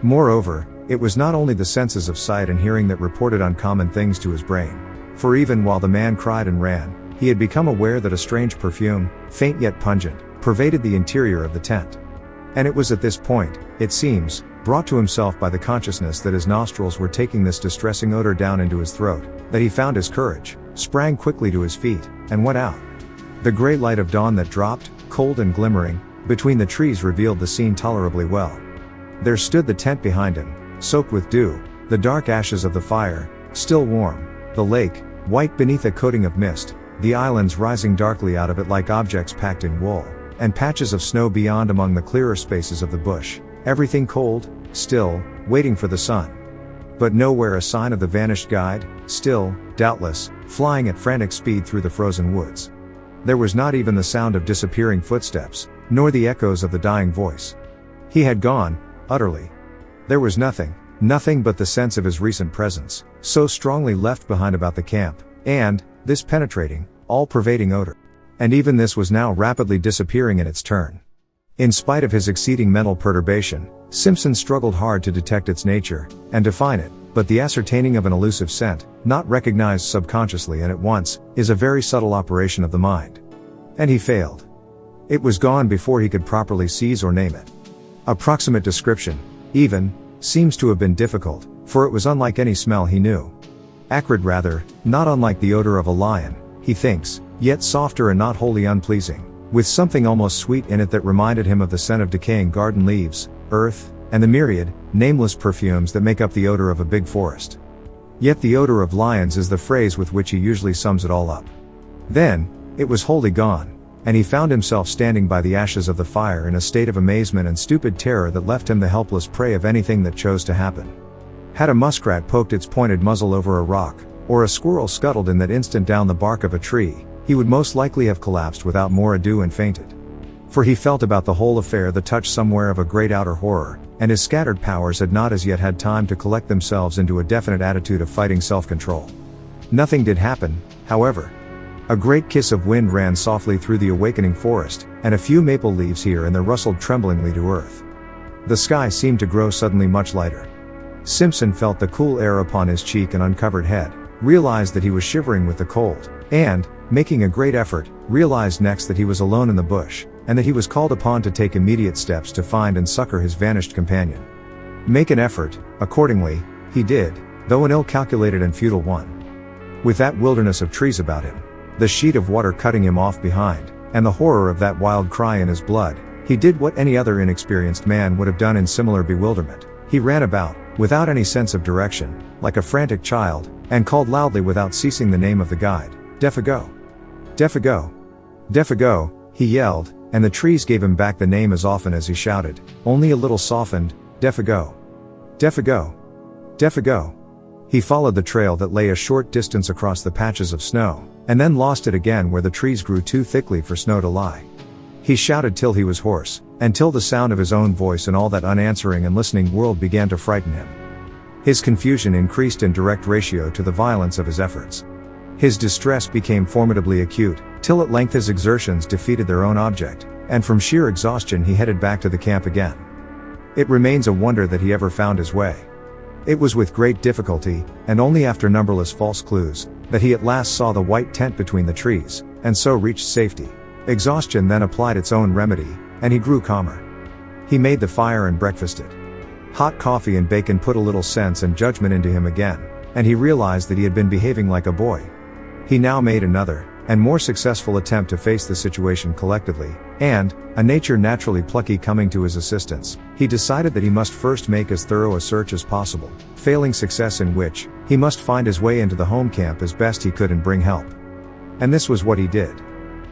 Moreover, it was not only the senses of sight and hearing that reported uncommon things to his brain. For even while the man cried and ran, he had become aware that a strange perfume, faint yet pungent, pervaded the interior of the tent. And it was at this point, it seems, brought to himself by the consciousness that his nostrils were taking this distressing odor down into his throat, that he found his courage, sprang quickly to his feet, and went out. The gray light of dawn that dropped, cold and glimmering, between the trees revealed the scene tolerably well. There stood the tent behind him, soaked with dew, the dark ashes of the fire, still warm, the lake, white beneath a coating of mist, the islands rising darkly out of it like objects packed in wool, and patches of snow beyond among the clearer spaces of the bush, everything cold, still, waiting for the sun. But nowhere a sign of the vanished guide, still, doubtless, flying at frantic speed through the frozen woods. There was not even the sound of disappearing footsteps, nor the echoes of the dying voice. He had gone, utterly. There was nothing but the sense of his recent presence, so strongly left behind about the camp, and, this penetrating, all-pervading odor. And even this was now rapidly disappearing in its turn. In spite of his exceeding mental perturbation, Simpson struggled hard to detect its nature, and define it, but the ascertaining of an elusive scent, not recognized subconsciously and at once, is a very subtle operation of the mind. And he failed. It was gone before he could properly seize or name it. Approximate description, even, seems to have been difficult, for it was unlike any smell he knew. Acrid rather, not unlike the odor of a lion, he thinks, yet softer and not wholly unpleasing, with something almost sweet in it that reminded him of the scent of decaying garden leaves, earth, and the myriad, nameless perfumes that make up the odor of a big forest. Yet the odor of lions is the phrase with which he usually sums it all up. Then, it was wholly gone, and he found himself standing by the ashes of the fire in a state of amazement and stupid terror that left him the helpless prey of anything that chose to happen. Had a muskrat poked its pointed muzzle over a rock, or a squirrel scuttled in that instant down the bark of a tree, he would most likely have collapsed without more ado and fainted. For he felt about the whole affair the touch somewhere of a great outer horror, and his scattered powers had not as yet had time to collect themselves into a definite attitude of fighting self-control. Nothing did happen, however. A great kiss of wind ran softly through the awakening forest, and a few maple leaves here and there rustled tremblingly to earth. The sky seemed to grow suddenly much lighter. Simpson felt the cool air upon his cheek and uncovered head, realized that he was shivering with the cold, and, making a great effort, realized next that he was alone in the bush, and that he was called upon to take immediate steps to find and succor his vanished companion. Make an effort, accordingly, he did, though an ill-calculated and futile one. With that wilderness of trees about him, the sheet of water cutting him off behind, and the horror of that wild cry in his blood, he did what any other inexperienced man would have done in similar bewilderment. He ran about, without any sense of direction, like a frantic child, and called loudly without ceasing the name of the guide, Défago. Défago. Défago, he yelled, and the trees gave him back the name as often as he shouted, only a little softened, Défago. Défago. Défago. He followed the trail that lay a short distance across the patches of snow, and then lost it again where the trees grew too thickly for snow to lie. He shouted till he was hoarse, until the sound of his own voice and all that unanswering and listening world began to frighten him. His confusion increased in direct ratio to the violence of his efforts. His distress became formidably acute, till at length his exertions defeated their own object, and from sheer exhaustion he headed back to the camp again. It remains a wonder that he ever found his way. It was with great difficulty, and only after numberless false clues, that he at last saw the white tent between the trees, and so reached safety. Exhaustion then applied its own remedy, and he grew calmer. He made the fire and breakfasted. Hot coffee and bacon put a little sense and judgment into him again, and he realized that he had been behaving like a boy. He now made another, and more successful attempt to face the situation collectively, and, a nature naturally plucky coming to his assistance, he decided that he must first make as thorough a search as possible, failing success in which, he must find his way into the home camp as best he could and bring help. And this was what he did.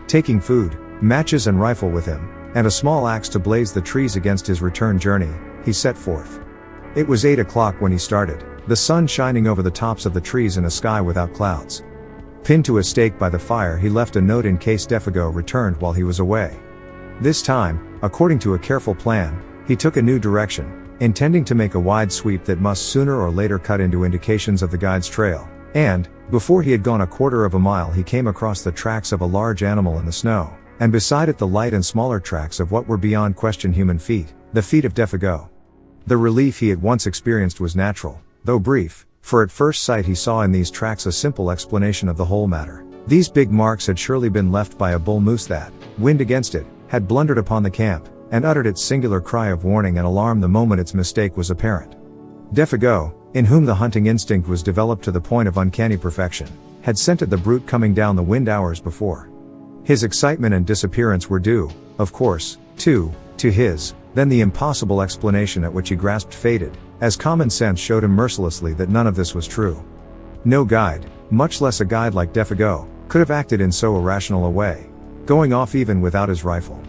Taking food, matches and rifle with him, and a small axe to blaze the trees against his return journey, he set forth. It was 8 o'clock when he started, the sun shining over the tops of the trees in a sky without clouds. Pinned to a stake by the fire, he left a note in case Défago returned while he was away. This time, according to a careful plan, he took a new direction, intending to make a wide sweep that must sooner or later cut into indications of the guide's trail, and, before he had gone a quarter of a mile he came across the tracks of a large animal in the snow, and beside it the light and smaller tracks of what were beyond question human feet, the feet of Défago. The relief he at once experienced was natural, though brief, for at first sight he saw in these tracks a simple explanation of the whole matter. These big marks had surely been left by a bull moose that, wind against it, had blundered upon the camp, and uttered its singular cry of warning and alarm the moment its mistake was apparent. Défago, in whom the hunting instinct was developed to the point of uncanny perfection, had scented the brute coming down the wind hours before. His excitement and disappearance were due, of course, to his, then the impossible explanation at which he grasped faded, as common sense showed him mercilessly that none of this was true. No guide, much less a guide like Défago, could have acted in so irrational a way, going off even without his rifle.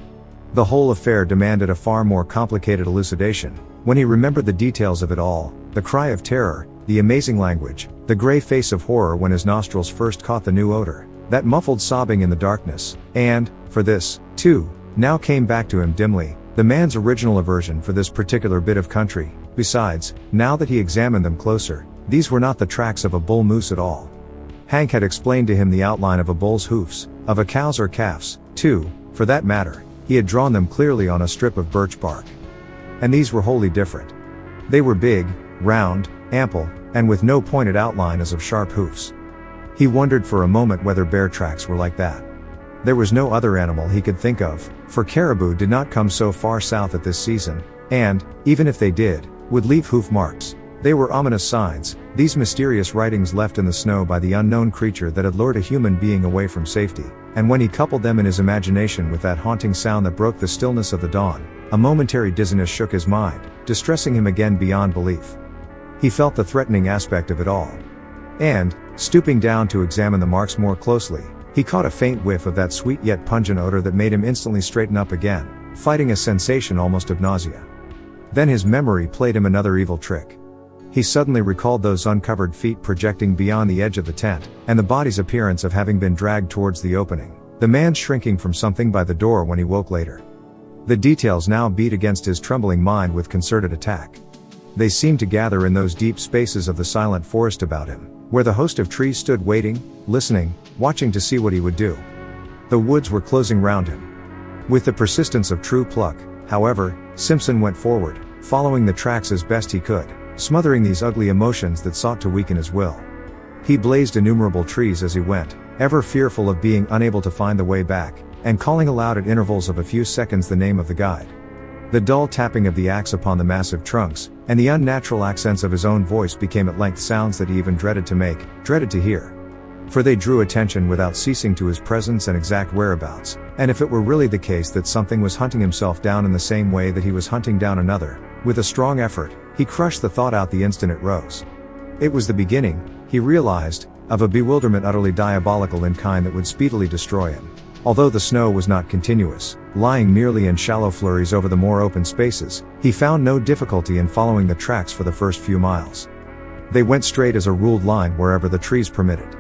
The whole affair demanded a far more complicated elucidation. When he remembered the details of it all, the cry of terror, the amazing language, the gray face of horror when his nostrils first caught the new odor, that muffled sobbing in the darkness, and, for this, too, now came back to him dimly, the man's original aversion for this particular bit of country. Besides, now that he examined them closer, these were not the tracks of a bull moose at all. Hank had explained to him the outline of a bull's hoofs, of a cow's or calf's, too, for that matter. He had drawn them clearly on a strip of birch bark. And these were wholly different. They were big, round, ample, and with no pointed outline as of sharp hoofs. He wondered for a moment whether bear tracks were like that. There was no other animal he could think of, for caribou did not come so far south at this season, and, even if they did, would leave hoof marks. They were ominous signs, these mysterious writings left in the snow by the unknown creature that had lured a human being away from safety, and when he coupled them in his imagination with that haunting sound that broke the stillness of the dawn, a momentary dizziness shook his mind, distressing him again beyond belief. He felt the threatening aspect of it all. And, stooping down to examine the marks more closely, he caught a faint whiff of that sweet yet pungent odor that made him instantly straighten up again, fighting a sensation almost of nausea. Then his memory played him another evil trick. He suddenly recalled those uncovered feet projecting beyond the edge of the tent, and the body's appearance of having been dragged towards the opening, the man shrinking from something by the door when he woke later. The details now beat against his trembling mind with concerted attack. They seemed to gather in those deep spaces of the silent forest about him, where the host of trees stood waiting, listening, watching to see what he would do. The woods were closing round him. With the persistence of true pluck, however, Simpson went forward, following the tracks as best he could, smothering these ugly emotions that sought to weaken his will. He blazed innumerable trees as he went, ever fearful of being unable to find the way back, and calling aloud at intervals of a few seconds the name of the guide. The dull tapping of the axe upon the massive trunks, and the unnatural accents of his own voice became at length sounds that he even dreaded to make, dreaded to hear. For they drew attention without ceasing to his presence and exact whereabouts, and if it were really the case that something was hunting himself down in the same way that he was hunting down another, with a strong effort, he crushed the thought out the instant it rose. It was the beginning, he realized, of a bewilderment utterly diabolical in kind that would speedily destroy him. Although the snow was not continuous, lying merely in shallow flurries over the more open spaces, he found no difficulty in following the tracks for the first few miles. They went straight as a ruled line wherever the trees permitted.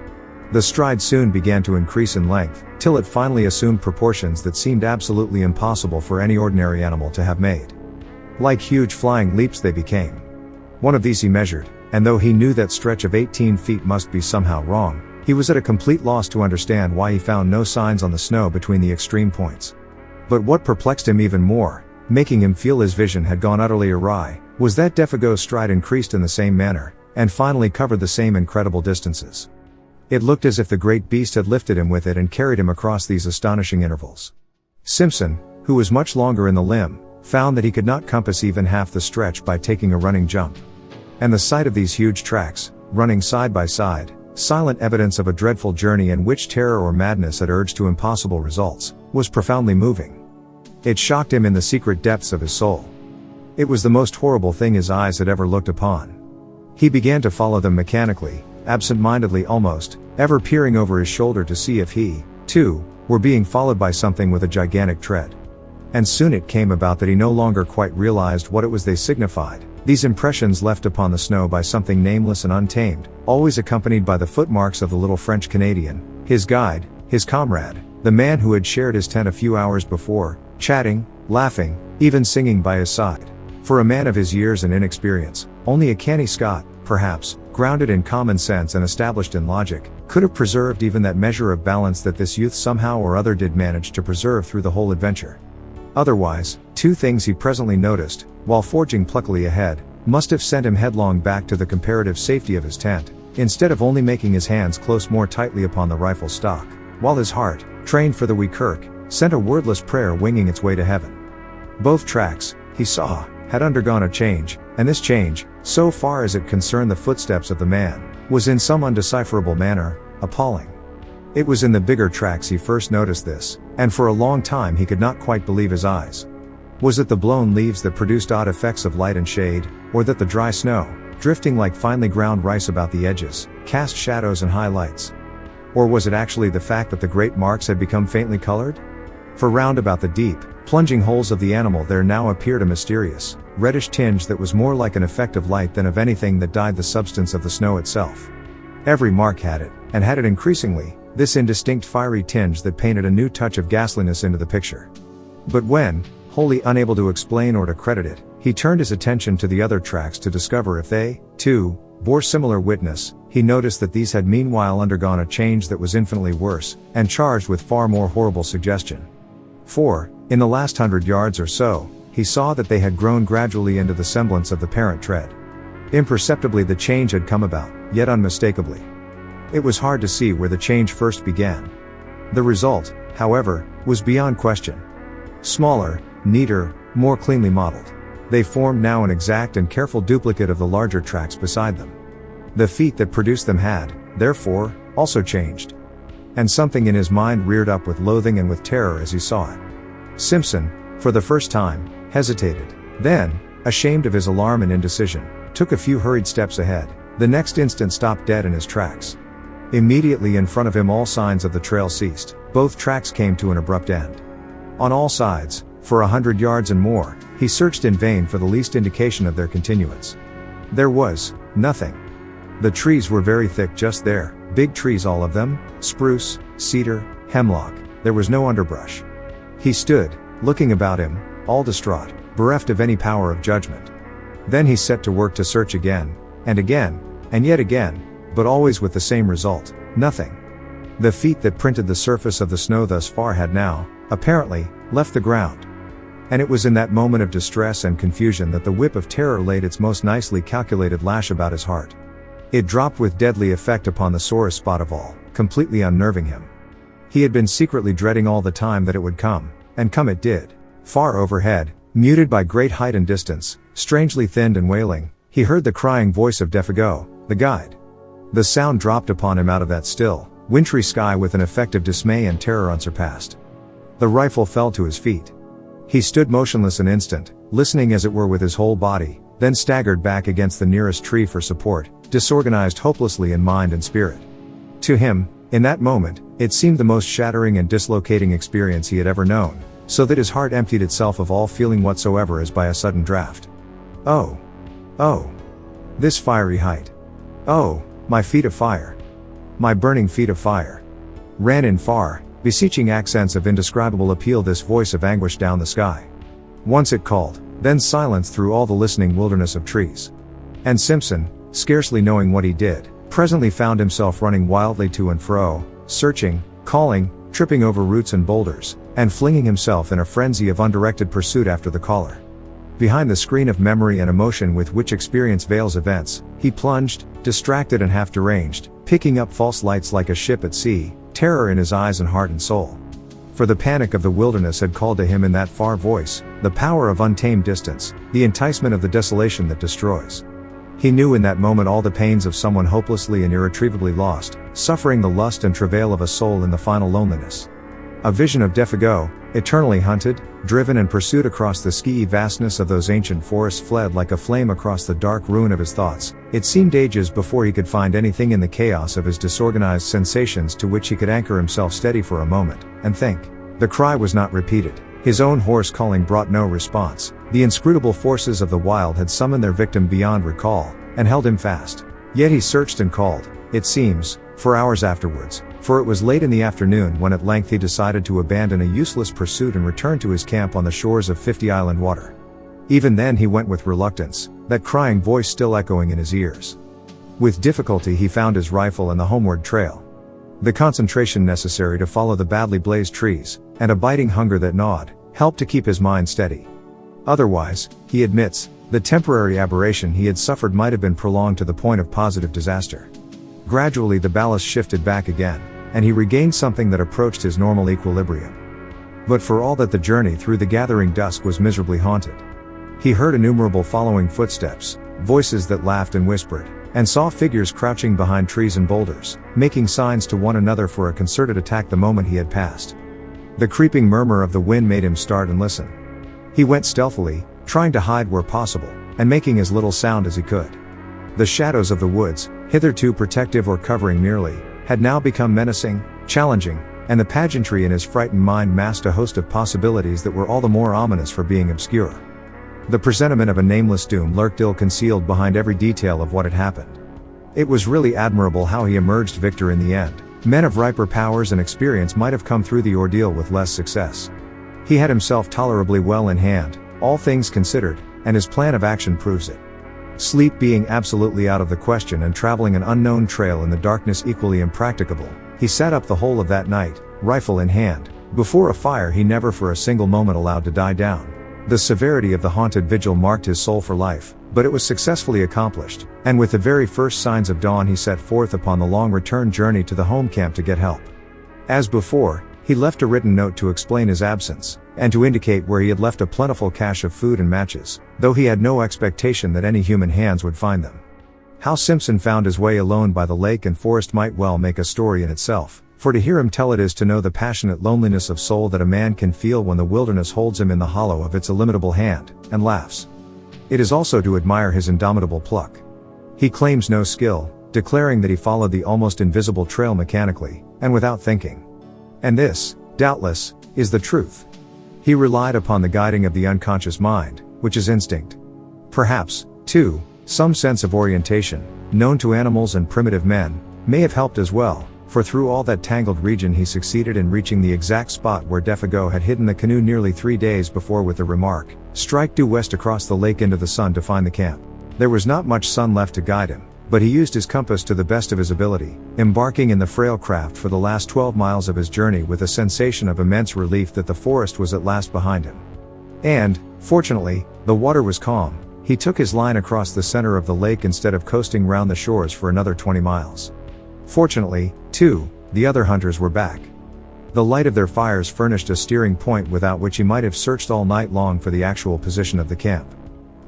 The stride soon began to increase in length, till it finally assumed proportions that seemed absolutely impossible for any ordinary animal to have made. Like huge flying leaps they became. One of these he measured, and though he knew that stretch of 18 feet must be somehow wrong, he was at a complete loss to understand why he found no signs on the snow between the extreme points. But what perplexed him even more, making him feel his vision had gone utterly awry, was that Défago's stride increased in the same manner, and finally covered the same incredible distances. It looked as if the great beast had lifted him with it and carried him across these astonishing intervals. Simpson, who was much longer in the limb, found that he could not compass even half the stretch by taking a running jump. And the sight of these huge tracks, running side by side, silent evidence of a dreadful journey in which terror or madness had urged to impossible results, was profoundly moving. It shocked him in the secret depths of his soul. It was the most horrible thing his eyes had ever looked upon. He began to follow them mechanically, absent-mindedly almost, ever peering over his shoulder to see if he, too, were being followed by something with a gigantic tread. And soon it came about that he no longer quite realized what it was they signified, these impressions left upon the snow by something nameless and untamed, always accompanied by the footmarks of the little French Canadian, his guide, his comrade, the man who had shared his tent a few hours before, chatting, laughing, even singing by his side. For a man of his years and inexperience, only a canny Scot, perhaps, grounded in common sense and established in logic, could have preserved even that measure of balance that this youth somehow or other did manage to preserve through the whole adventure. Otherwise, two things he presently noticed, while forging pluckily ahead, must have sent him headlong back to the comparative safety of his tent, instead of only making his hands close more tightly upon the rifle stock, while his heart, trained for the wee kirk, sent a wordless prayer winging its way to heaven. Both tracks, he saw, had undergone a change, and this change, so far as it concerned the footsteps of the man, was in some undecipherable manner, appalling. It was in the bigger tracks he first noticed this, and for a long time he could not quite believe his eyes. Was it the blown leaves that produced odd effects of light and shade, or that the dry snow, drifting like finely ground rice about the edges, cast shadows and highlights? Or was it actually the fact that the great marks had become faintly colored? For round about the deep, plunging holes of the animal there now appeared a mysterious, reddish tinge that was more like an effect of light than of anything that dyed the substance of the snow itself. Every mark had it, and had it increasingly, this indistinct fiery tinge that painted a new touch of ghastliness into the picture. But when, wholly unable to explain or to credit it, he turned his attention to the other tracks to discover if they, too, bore similar witness, he noticed that these had meanwhile undergone a change that was infinitely worse, and charged with far more horrible suggestion. For, in the last 100 yards or so, he saw that they had grown gradually into the semblance of the parent tread. Imperceptibly the change had come about, yet unmistakably. It was hard to see where the change first began. The result, however, was beyond question. Smaller, neater, more cleanly modeled. They formed now an exact and careful duplicate of the larger tracks beside them. The feet that produced them had, therefore, also changed. And something in his mind reared up with loathing and with terror as he saw it. Simpson, for the first time, hesitated. Then, ashamed of his alarm and indecision, took a few hurried steps ahead, the next instant stopped dead in his tracks. Immediately in front of him all signs of the trail ceased, both tracks came to an abrupt end. On all sides, for 100 yards and more, he searched in vain for the least indication of their continuance. There was nothing. The trees were very thick just there, big trees all of them, spruce, cedar, hemlock, there was no underbrush. He stood, looking about him, all distraught, bereft of any power of judgment. Then he set to work to search again, and yet again, but always with the same result, nothing. The feet that printed the surface of the snow thus far had now, apparently, left the ground. And it was in that moment of distress and confusion that the whip of terror laid its most nicely calculated lash about his heart. It dropped with deadly effect upon the sorest spot of all, completely unnerving him. He had been secretly dreading all the time that it would come, and come it did. Far overhead, muted by great height and distance, strangely thinned and wailing, he heard the crying voice of Défago, the guide. The sound dropped upon him out of that still, wintry sky with an effect of dismay and terror unsurpassed. The rifle fell to his feet. He stood motionless an instant, listening as it were with his whole body, then staggered back against the nearest tree for support, disorganized hopelessly in mind and spirit. To him, in that moment, it seemed the most shattering and dislocating experience he had ever known, so that his heart emptied itself of all feeling whatsoever as by a sudden draught. Oh! This fiery height! Oh, my feet of fire! My burning feet of fire! Ran in far, beseeching accents of indescribable appeal this voice of anguish down the sky. Once it called, then silence through all the listening wilderness of trees. And Simpson, scarcely knowing what he did, presently found himself running wildly to and fro, searching, calling, tripping over roots and boulders, and flinging himself in a frenzy of undirected pursuit after the caller. Behind the screen of memory and emotion with which experience veils events, he plunged, distracted and half deranged, picking up false lights like a ship at sea, terror in his eyes and heart and soul. For the panic of the wilderness had called to him in that far voice, the power of untamed distance, the enticement of the desolation that destroys. He knew in that moment all the pains of someone hopelessly and irretrievably lost, suffering the lust and travail of a soul in the final loneliness. A vision of Défago, eternally hunted, driven and pursued across the ski vastness of those ancient forests, fled like a flame across the dark ruin of his thoughts. It seemed ages before he could find anything in the chaos of his disorganized sensations to which he could anchor himself steady for a moment, and think. The cry was not repeated. His own hoarse calling brought no response. The inscrutable forces of the wild had summoned their victim beyond recall, and held him fast. Yet he searched and called, it seems, for hours afterwards, for it was late in the afternoon when at length he decided to abandon a useless pursuit and return to his camp on the shores of 50 Island Water. Even then he went with reluctance, that crying voice still echoing in his ears. With difficulty he found his rifle and the homeward trail. The concentration necessary to follow the badly blazed trees, and a biting hunger that gnawed, helped to keep his mind steady. Otherwise, he admits, the temporary aberration he had suffered might have been prolonged to the point of positive disaster. Gradually the ballast shifted back again, and he regained something that approached his normal equilibrium. But for all that the journey through the gathering dusk was miserably haunted. He heard innumerable following footsteps, voices that laughed and whispered, and saw figures crouching behind trees and boulders, making signs to one another for a concerted attack the moment he had passed. The creeping murmur of the wind made him start and listen. He went stealthily, trying to hide where possible, and making as little sound as he could. The shadows of the woods, hitherto protective or covering merely, had now become menacing, challenging, and the pageantry in his frightened mind masked a host of possibilities that were all the more ominous for being obscure. The presentiment of a nameless doom lurked ill-concealed behind every detail of what had happened. It was really admirable how he emerged victor in the end. Men of riper powers and experience might have come through the ordeal with less success. He had himself tolerably well in hand, all things considered, and his plan of action proves it. Sleep being absolutely out of the question and traveling an unknown trail in the darkness equally impracticable, he sat up the whole of that night, rifle in hand, before a fire he never for a single moment allowed to die down. The severity of the haunted vigil marked his soul for life, but it was successfully accomplished, and with the very first signs of dawn he set forth upon the long return journey to the home camp to get help. As before, he left a written note to explain his absence, and to indicate where he had left a plentiful cache of food and matches, though he had no expectation that any human hands would find them. How Simpson found his way alone by the lake and forest might well make a story in itself, for to hear him tell it is to know the passionate loneliness of soul that a man can feel when the wilderness holds him in the hollow of its illimitable hand, and laughs. It is also to admire his indomitable pluck. He claims no skill, declaring that he followed the almost invisible trail mechanically, and without thinking. And this, doubtless, is the truth. He relied upon the guiding of the unconscious mind, which is instinct. Perhaps, too, some sense of orientation, known to animals and primitive men, may have helped as well, for through all that tangled region he succeeded in reaching the exact spot where Défago had hidden the canoe nearly 3 days before with the remark, "Strike due west across the lake into the sun to find the camp." There was not much sun left to guide him, but he used his compass to the best of his ability, embarking in the frail craft for the last 12 miles of his journey with a sensation of immense relief that the forest was at last behind him. And, fortunately, the water was calm. He took his line across the center of the lake instead of coasting round the shores for another 20 miles. Fortunately, too, the other hunters were back. The light of their fires furnished a steering point without which he might have searched all night long for the actual position of the camp.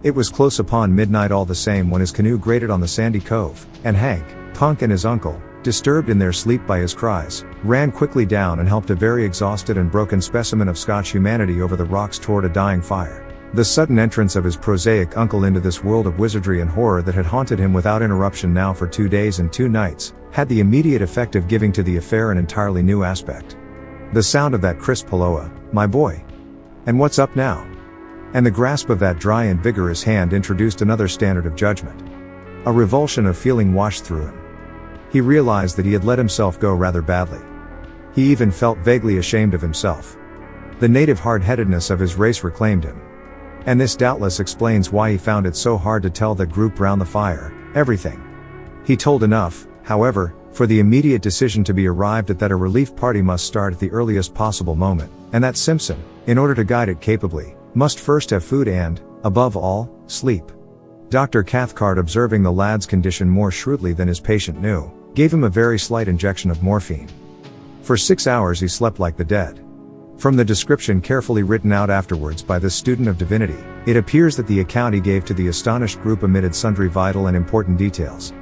It was close upon midnight all the same when his canoe grated on the sandy cove, and Hank, Punk and his uncle, disturbed in their sleep by his cries, ran quickly down and helped a very exhausted and broken specimen of Scotch humanity over the rocks toward a dying fire. The sudden entrance of his prosaic uncle into this world of wizardry and horror that had haunted him without interruption now for 2 days and 2 nights, had the immediate effect of giving to the affair an entirely new aspect. The sound of that crisp "Helloa, my boy. And what's up now?" and the grasp of that dry and vigorous hand introduced another standard of judgment. A revulsion of feeling washed through him. He realized that he had let himself go rather badly. He even felt vaguely ashamed of himself. The native hard-headedness of his race reclaimed him. And this doubtless explains why he found it so hard to tell that group round the fire everything. He told enough, however, for the immediate decision to be arrived at that a relief party must start at the earliest possible moment, and that Simpson, in order to guide it capably, must first have food and, above all, sleep. Dr. Cathcart, observing the lad's condition more shrewdly than his patient knew, gave him a very slight injection of morphine. For 6 hours he slept like the dead. From the description carefully written out afterwards by this student of divinity, it appears that the account he gave to the astonished group omitted sundry vital and important details.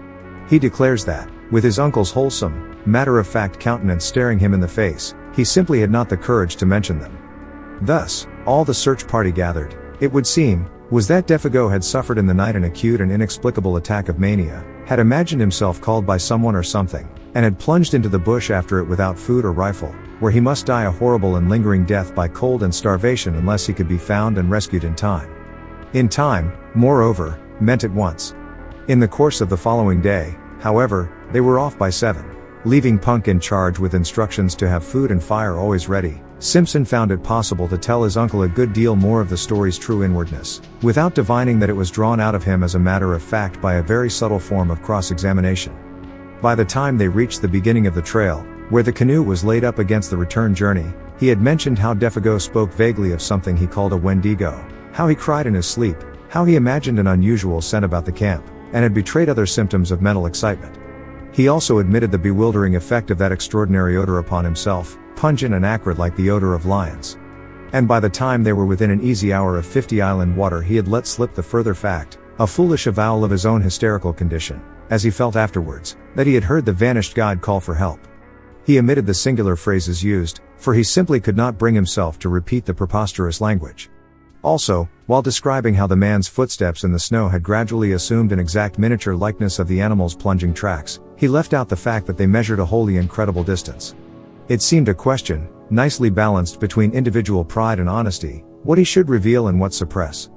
He declares that, with his uncle's wholesome, matter-of-fact countenance staring him in the face, he simply had not the courage to mention them. Thus, all the search party gathered, it would seem, was that Défago had suffered in the night an acute and inexplicable attack of mania, had imagined himself called by someone or something, and had plunged into the bush after it without food or rifle, where he must die a horrible and lingering death by cold and starvation unless he could be found and rescued in time. In time, moreover, meant at once. In the course of the following day, however, they were off by 7. Leaving Punk in charge with instructions to have food and fire always ready, Simpson found it possible to tell his uncle a good deal more of the story's true inwardness, without divining that it was drawn out of him as a matter of fact by a very subtle form of cross-examination. By the time they reached the beginning of the trail, where the canoe was laid up against the return journey, he had mentioned how Défago spoke vaguely of something he called a Wendigo, how he cried in his sleep, how he imagined an unusual scent about the camp, and had betrayed other symptoms of mental excitement. He also admitted the bewildering effect of that extraordinary odor upon himself, pungent and acrid like the odor of lions. And by the time they were within an easy hour of 50 Island Water he had let slip the further fact, a foolish avowal of his own hysterical condition, as he felt afterwards, that he had heard the vanished guide call for help. He omitted the singular phrases used, for he simply could not bring himself to repeat the preposterous language. Also, while describing how the man's footsteps in the snow had gradually assumed an exact miniature likeness of the animal's plunging tracks, he left out the fact that they measured a wholly incredible distance. It seemed a question, nicely balanced between individual pride and honesty, what he should reveal and what suppress.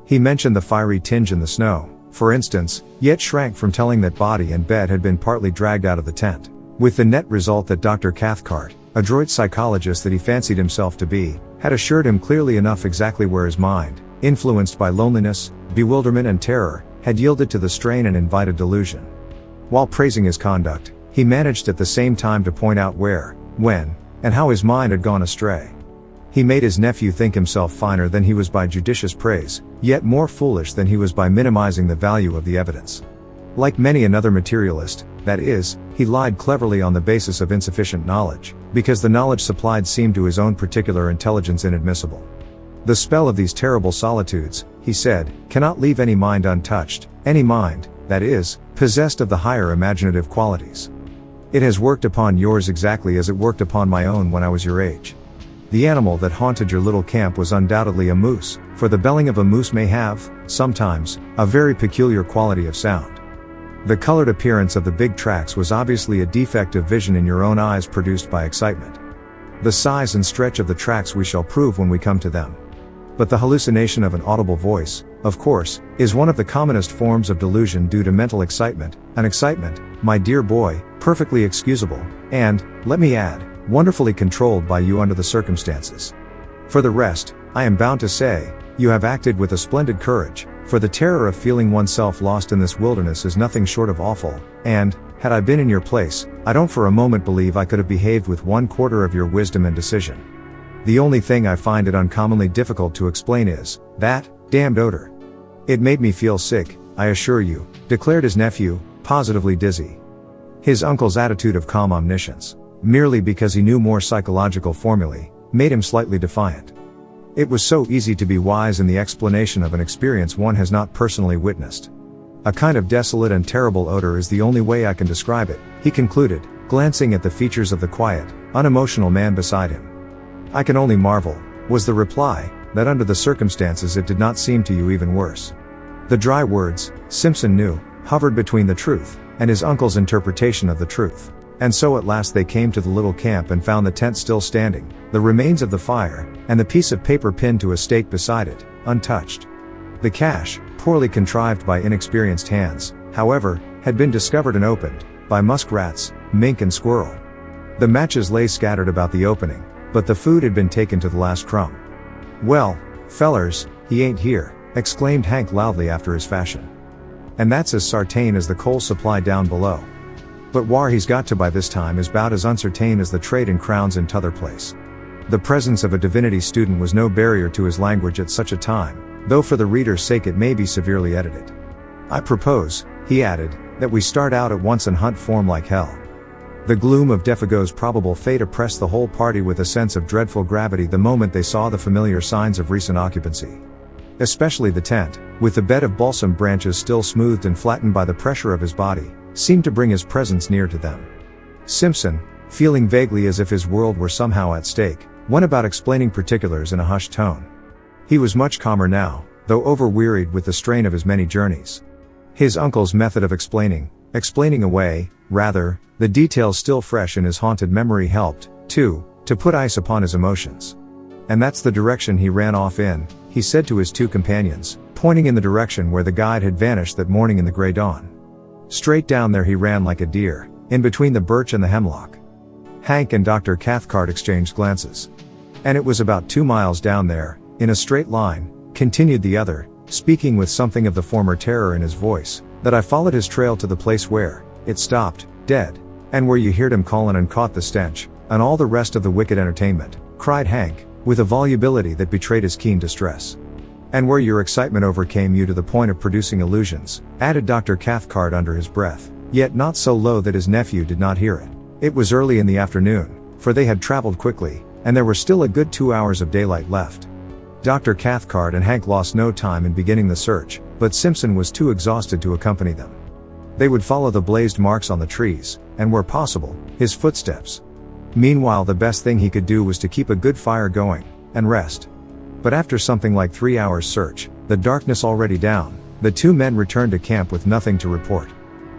He mentioned the fiery tinge in the snow, for instance, yet shrank from telling that body and bed had been partly dragged out of the tent, with the net result that Dr. Cathcart, adroit psychologist that he fancied himself to be, had assured him clearly enough exactly where his mind, influenced by loneliness, bewilderment and terror, had yielded to the strain and invited delusion. While praising his conduct, he managed at the same time to point out where, when, and how his mind had gone astray. He made his nephew think himself finer than he was by judicious praise, yet more foolish than he was by minimizing the value of the evidence. Like many another materialist, that is, he lied cleverly on the basis of insufficient knowledge, because the knowledge supplied seemed to his own particular intelligence inadmissible. The spell of these terrible solitudes, he said, cannot leave any mind untouched, any mind, that is, possessed of the higher imaginative qualities. It has worked upon yours exactly as it worked upon my own when I was your age. The animal that haunted your little camp was undoubtedly a moose, for the belling of a moose may have, sometimes, a very peculiar quality of sound. The colored appearance of the big tracks was obviously a defect of vision in your own eyes produced by excitement. The size and stretch of the tracks we shall prove when we come to them. But the hallucination of an audible voice, of course, is one of the commonest forms of delusion due to mental excitement, an excitement, my dear boy, perfectly excusable, and, let me add, wonderfully controlled by you under the circumstances. For the rest, I am bound to say, you have acted with a splendid courage, for the terror of feeling oneself lost in this wilderness is nothing short of awful, and, had I been in your place, I don't for a moment believe I could have behaved with 1/4 of your wisdom and decision. The only thing I find it uncommonly difficult to explain is, that, damned odor. It made me feel sick, I assure you, declared his nephew, positively dizzy. His uncle's attitude of calm omniscience, merely because he knew more psychological formulae, made him slightly defiant. It was so easy to be wise in the explanation of an experience one has not personally witnessed. A kind of desolate and terrible odor is the only way I can describe it, he concluded, glancing at the features of the quiet, unemotional man beside him. I can only marvel, was the reply, that under the circumstances it did not seem to you even worse. The dry words, Simpson knew, hovered between the truth, and his uncle's interpretation of the truth. And so at last they came to the little camp and found the tent still standing, the remains of the fire, and the piece of paper pinned to a stake beside it, untouched. The cache, poorly contrived by inexperienced hands, however, had been discovered and opened, by muskrats, mink and squirrel. The matches lay scattered about the opening, but the food had been taken to the last crumb. Well, fellers, he ain't here, exclaimed Hank loudly after his fashion. And that's as sartain as the coal supply down below. But whar he's got to by this time is bout as uncertain as the trade in crowns in t'other place. The presence of a divinity student was no barrier to his language at such a time, though for the reader's sake it may be severely edited. I propose, he added, that we start out at once and hunt form like hell. The gloom of Défago's probable fate oppressed the whole party with a sense of dreadful gravity the moment they saw the familiar signs of recent occupancy. Especially the tent, with the bed of balsam branches still smoothed and flattened by the pressure of his body, seemed to bring his presence near to them. Simpson, feeling vaguely as if his world were somehow at stake, went about explaining particulars in a hushed tone. He was much calmer now, though overwearied with the strain of his many journeys. His uncle's method of explaining away, rather, the details still fresh in his haunted memory helped, too, to put ice upon his emotions. And that's the direction he ran off in, he said to his two companions, pointing in the direction where the guide had vanished that morning in the grey dawn. Straight down there he ran like a deer, in between the birch and the hemlock. Hank and Dr. Cathcart exchanged glances. And it was about 2 miles down there, in a straight line, continued the other, speaking with something of the former terror in his voice, that I followed his trail to the place where it stopped, dead, and where you heard him callin' and caught the stench, and all the rest of the wicked entertainment, cried Hank, with a volubility that betrayed his keen distress. And where your excitement overcame you to the point of producing illusions, added Dr. Cathcart under his breath, yet not so low that his nephew did not hear it. It was early in the afternoon, for they had traveled quickly, and there were still a good 2 hours of daylight left. Dr. Cathcart and Hank lost no time in beginning the search, but Simpson was too exhausted to accompany them. They would follow the blazed marks on the trees, and where possible, his footsteps. Meanwhile the best thing he could do was to keep a good fire going, and rest. But after something like 3 hours' search, the darkness already down, the two men returned to camp with nothing to report.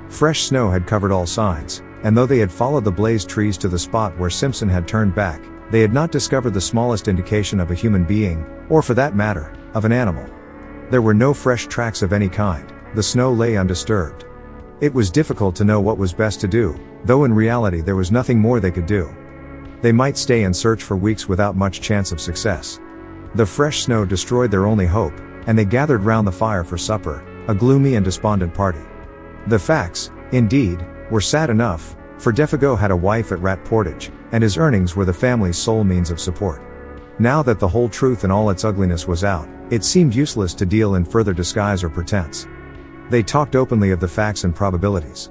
Fresh snow had covered all signs, and though they had followed the blazed trees to the spot where Simpson had turned back, they had not discovered the smallest indication of a human being, or for that matter, of an animal. There were no fresh tracks of any kind, the snow lay undisturbed. It was difficult to know what was best to do, though in reality there was nothing more they could do. They might stay and search for weeks without much chance of success. The fresh snow destroyed their only hope, and they gathered round the fire for supper, a gloomy and despondent party. The facts, indeed, were sad enough, for Défago had a wife at Rat Portage, and his earnings were the family's sole means of support. Now that the whole truth in all its ugliness was out, it seemed useless to deal in further disguise or pretense. They talked openly of the facts and probabilities.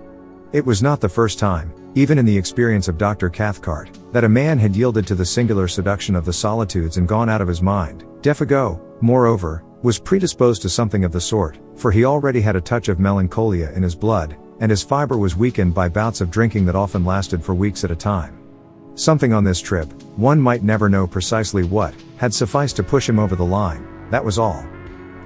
It was not the first time, even in the experience of Dr. Cathcart, that a man had yielded to the singular seduction of the solitudes and gone out of his mind. Défago, moreover, was predisposed to something of the sort, for he already had a touch of melancholia in his blood, and his fiber was weakened by bouts of drinking that often lasted for weeks at a time. Something on this trip, one might never know precisely what, had sufficed to push him over the line, that was all.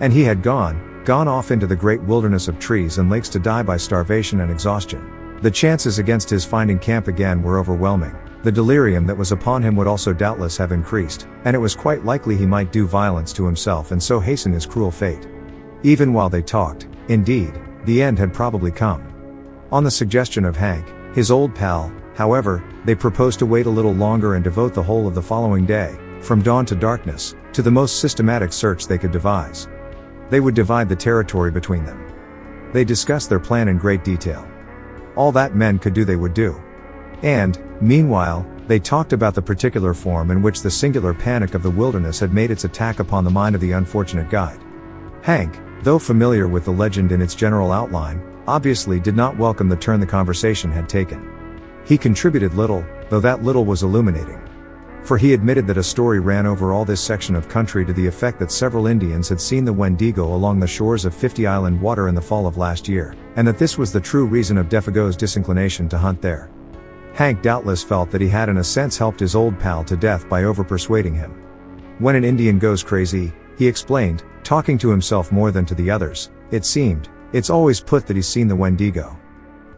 And he had gone off into the great wilderness of trees and lakes to die by starvation and exhaustion. The chances against his finding camp again were overwhelming. The delirium that was upon him would also doubtless have increased, and it was quite likely he might do violence to himself and so hasten his cruel fate. Even while they talked, indeed, the end had probably come. On the suggestion of Hank, his old pal, however, they proposed to wait a little longer and devote the whole of the following day, from dawn to darkness, to the most systematic search they could devise. They would divide the territory between them. They discussed their plan in great detail. All that men could do they would do. And, meanwhile, they talked about the particular form in which the singular panic of the wilderness had made its attack upon the mind of the unfortunate guide. Hank, though familiar with the legend in its general outline, obviously did not welcome the turn the conversation had taken. He contributed little, though that little was illuminating. For he admitted that a story ran over all this section of country to the effect that several Indians had seen the Wendigo along the shores of 50 Island Water in the fall of last year, and that this was the true reason of Défago's disinclination to hunt there. Hank doubtless felt that he had in a sense helped his old pal to death by over-persuading him. When an Indian goes crazy, he explained, talking to himself more than to the others, it's always put that he's seen the Wendigo.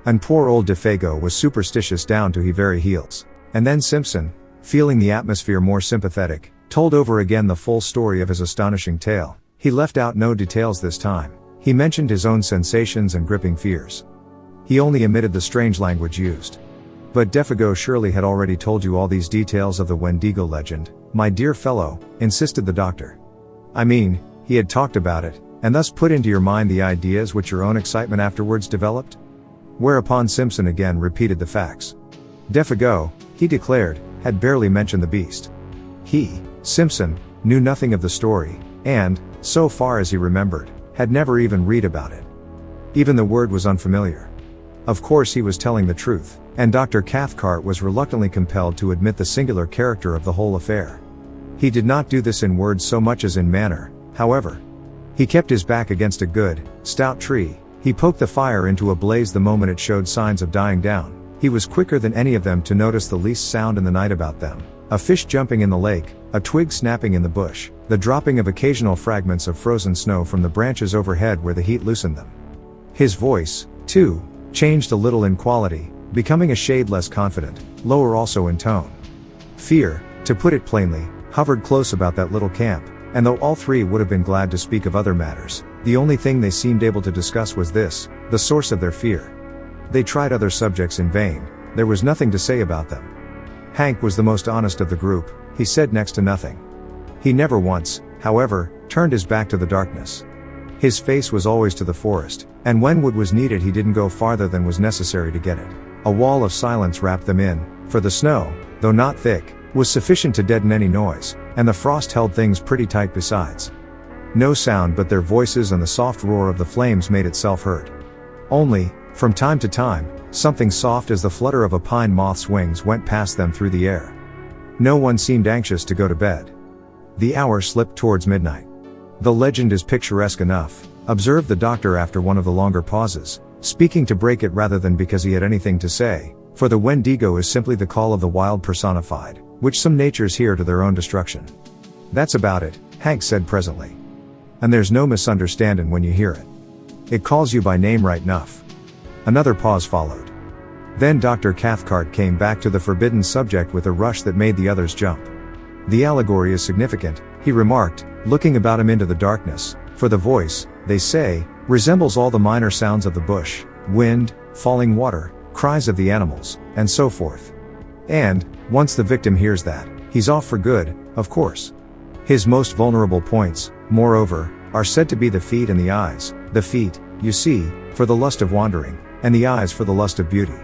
And poor old Défago was superstitious down to his very heels. And then Simpson, feeling the atmosphere more sympathetic, told over again the full story of his astonishing tale. He left out no details this time. He mentioned his own sensations and gripping fears. He only omitted the strange language used. But Défago surely had already told you all these details of the Wendigo legend, my dear fellow, insisted the doctor. I mean, he had talked about it, and thus put into your mind the ideas which your own excitement afterwards developed? whereupon Simpson again repeated the facts. Défago, he declared, had barely mentioned the beast. He, Simpson, knew nothing of the story, and, so far as he remembered, had never even read about it. Even the word was unfamiliar. Of course he was telling the truth, and Dr. Cathcart was reluctantly compelled to admit the singular character of the whole affair. He did not do this in words so much as in manner, however. He kept his back against a good, stout tree, he poked the fire into a blaze the moment it showed signs of dying down. He was quicker than any of them to notice the least sound in the night about them. A fish jumping in the lake, a twig snapping in the bush, the dropping of occasional fragments of frozen snow from the branches overhead where the heat loosened them. His voice, too, changed a little in quality, becoming a shade less confident, lower also in tone. Fear, to put it plainly, hovered close about that little camp, and though all three would have been glad to speak of other matters, the only thing they seemed able to discuss was this, the source of their fear. They tried other subjects in vain, there was nothing to say about them. Hank was the most honest of the group, he said next to nothing. He never once, however, turned his back to the darkness. His face was always to the forest, and when wood was needed he didn't go farther than was necessary to get it. A wall of silence wrapped them in, for the snow, though not thick, was sufficient to deaden any noise, and the frost held things pretty tight besides. No sound but their voices and the soft roar of the flames made itself heard. Only, from time to time, something soft as the flutter of a pine moth's wings went past them through the air. No one seemed anxious to go to bed. The hour slipped towards midnight. The legend is picturesque enough, observed the doctor after one of the longer pauses, speaking to break it rather than because he had anything to say, for the Wendigo is simply the call of the wild personified, which some natures hear to their own destruction. That's about it, Hank said presently. And there's no misunderstanding when you hear it. It calls you by name right enough. Another pause followed. Then Dr. Cathcart came back to the forbidden subject with a rush that made the others jump. The allegory is significant, he remarked, looking about him into the darkness, for the voice, they say, resembles all the minor sounds of the bush, wind, falling water, cries of the animals, and so forth. And, once the victim hears that, he's off for good, of course. His most vulnerable points, moreover, are said to be the feet and the eyes, the feet, you see, for the lust of wandering, and the eyes for the lust of beauty.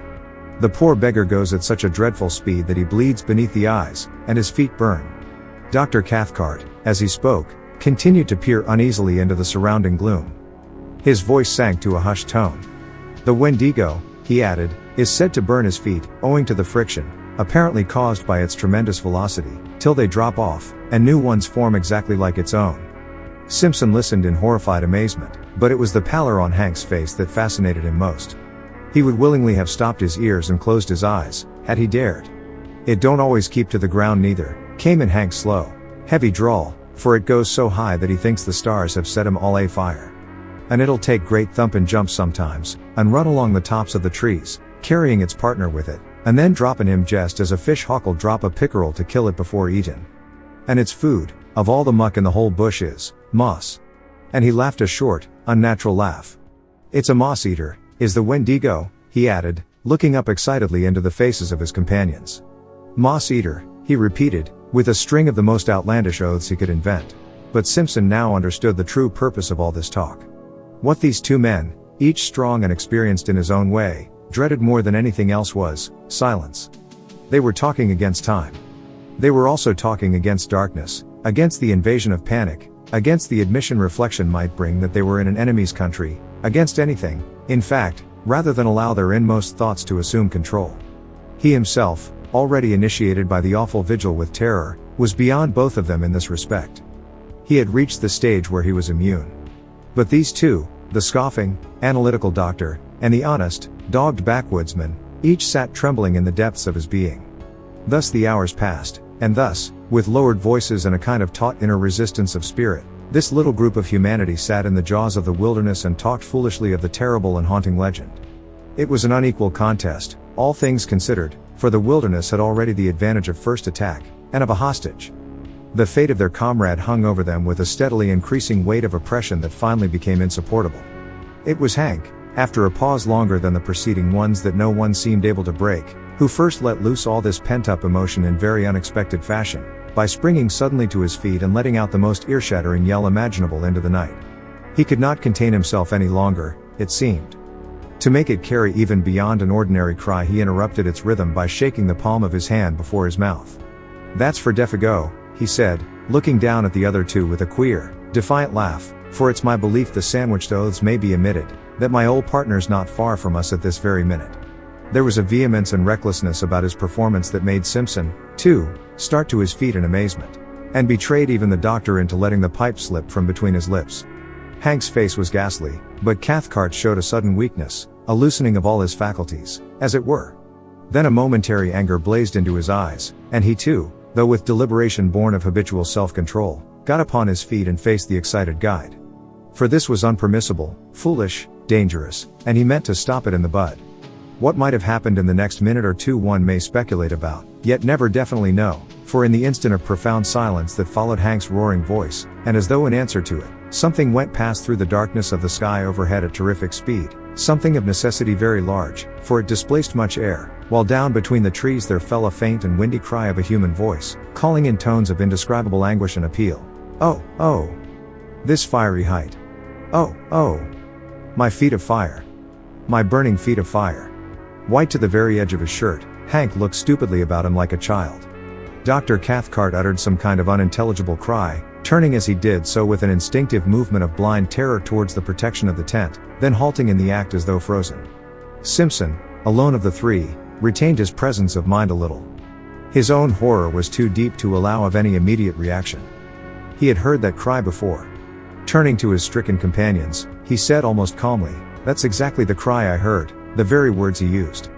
The poor beggar goes at such a dreadful speed that he bleeds beneath the eyes, and his feet burn. Dr. Cathcart, as he spoke, continued to peer uneasily into the surrounding gloom. His voice sank to a hushed tone. The Wendigo, he added, is said to burn his feet, owing to the friction, apparently caused by its tremendous velocity, till they drop off, and new ones form exactly like its own. Simpson listened in horrified amazement, but it was the pallor on Hank's face that fascinated him most. He would willingly have stopped his ears and closed his eyes, had he dared. It don't always keep to the ground neither, came in Hank's slow, heavy drawl, for it goes so high that he thinks the stars have set him all afire. And it'll take great thumpin' jumps sometimes, and run along the tops of the trees, carrying its partner with it, and then droppin' him just as a fish hawk'll drop a pickerel to kill it before eatin'. And its food, of all the muck in the whole bush is, moss. And he laughed a short, unnatural laugh. It's a moss eater, is the Wendigo, he added, looking up excitedly into the faces of his companions. Moss eater, he repeated, with a string of the most outlandish oaths he could invent. But Simpson now understood the true purpose of all this talk. What these two men, each strong and experienced in his own way, dreaded more than anything else was silence. They were talking against time. They were also talking against darkness, against the invasion of panic, against the admission reflection might bring that they were in an enemy's country, against anything, in fact, rather than allow their inmost thoughts to assume control. He himself, already initiated by the awful vigil with terror, was beyond both of them in this respect. He had reached the stage where he was immune. But these two, the scoffing, analytical doctor, and the honest, dogged backwoodsman, each sat trembling in the depths of his being. Thus the hours passed, and thus, with lowered voices and a kind of taut inner resistance of spirit, this little group of humanity sat in the jaws of the wilderness and talked foolishly of the terrible and haunting legend. It was an unequal contest, all things considered, for the wilderness had already the advantage of first attack, and of a hostage. The fate of their comrade hung over them with a steadily increasing weight of oppression that finally became insupportable. It was Hank, after a pause longer than the preceding ones that no one seemed able to break, who first let loose all this pent-up emotion in very unexpected fashion, by springing suddenly to his feet and letting out the most ear-shattering yell imaginable into the night. He could not contain himself any longer, it seemed. To make it carry even beyond an ordinary cry, he interrupted its rhythm by shaking the palm of his hand before his mouth. "That's for Défago," he said, looking down at the other two with a queer, defiant laugh, "for it's my belief the sandwiched oaths may be omitted, that my old partner's not far from us at this very minute." There was a vehemence and recklessness about his performance that made Simpson, too, start to his feet in amazement, and betrayed even the doctor into letting the pipe slip from between his lips. Hank's face was ghastly, but Cathcart showed a sudden weakness, a loosening of all his faculties, as it were. Then a momentary anger blazed into his eyes, and he too, though with deliberation born of habitual self-control, got upon his feet and faced the excited guide. For this was unpermissible, foolish, dangerous, and he meant to stop it in the bud. What might have happened in the next minute or two one may speculate about, yet never definitely know, for in the instant of profound silence that followed Hank's roaring voice, and as though in answer to it, something went past through the darkness of the sky overhead at terrific speed, something of necessity very large, for it displaced much air, while down between the trees there fell a faint and windy cry of a human voice, calling in tones of indescribable anguish and appeal. "Oh, oh! This fiery height! Oh, oh! My feet of fire! My burning feet of fire!" White to the very edge of his shirt, Hank looked stupidly about him like a child. Dr. Cathcart uttered some kind of unintelligible cry, turning as he did so with an instinctive movement of blind terror towards the protection of the tent, then halting in the act as though frozen. Simpson, alone of the three, retained his presence of mind a little. His own horror was too deep to allow of any immediate reaction. He had heard that cry before. Turning to his stricken companions, he said almost calmly, "That's exactly the cry I heard, the very words he used."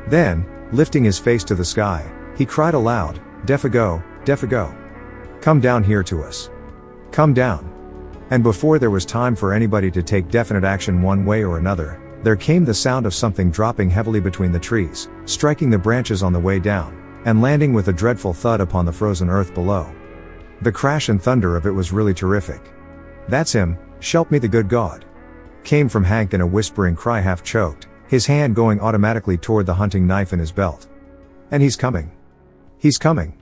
Then, lifting his face to the sky, he cried aloud, "Défago, Défago! Come down here to us. Come down." And before there was time for anybody to take definite action one way or another, there came the sound of something dropping heavily between the trees, striking the branches on the way down, and landing with a dreadful thud upon the frozen earth below. The crash and thunder of it was really terrific. "That's him, shelp me the good God!" came from Hank in a whispering cry, half choked, his hand going automatically toward the hunting knife in his belt. "And he's coming. He's coming,"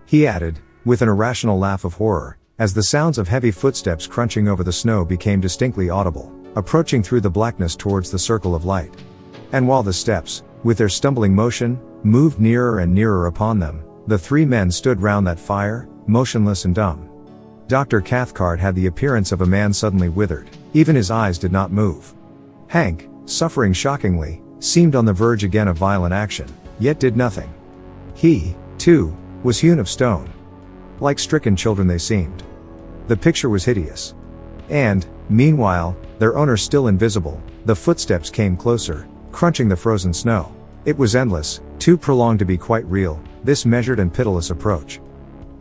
he added, with an irrational laugh of horror, as the sounds of heavy footsteps crunching over the snow became distinctly audible, approaching through the blackness towards the circle of light. And while the steps, with their stumbling motion, moved nearer and nearer upon them, the three men stood round that fire, motionless and dumb. Dr. Cathcart had the appearance of a man suddenly withered, even his eyes did not move. Hank, suffering shockingly, seemed on the verge again of violent action, yet did nothing. He, too, was hewn of stone. Like stricken children they seemed. The picture was hideous. And, meanwhile, their owner still invisible, the footsteps came closer, crunching the frozen snow. It was endless, too prolonged to be quite real, this measured and pitiless approach.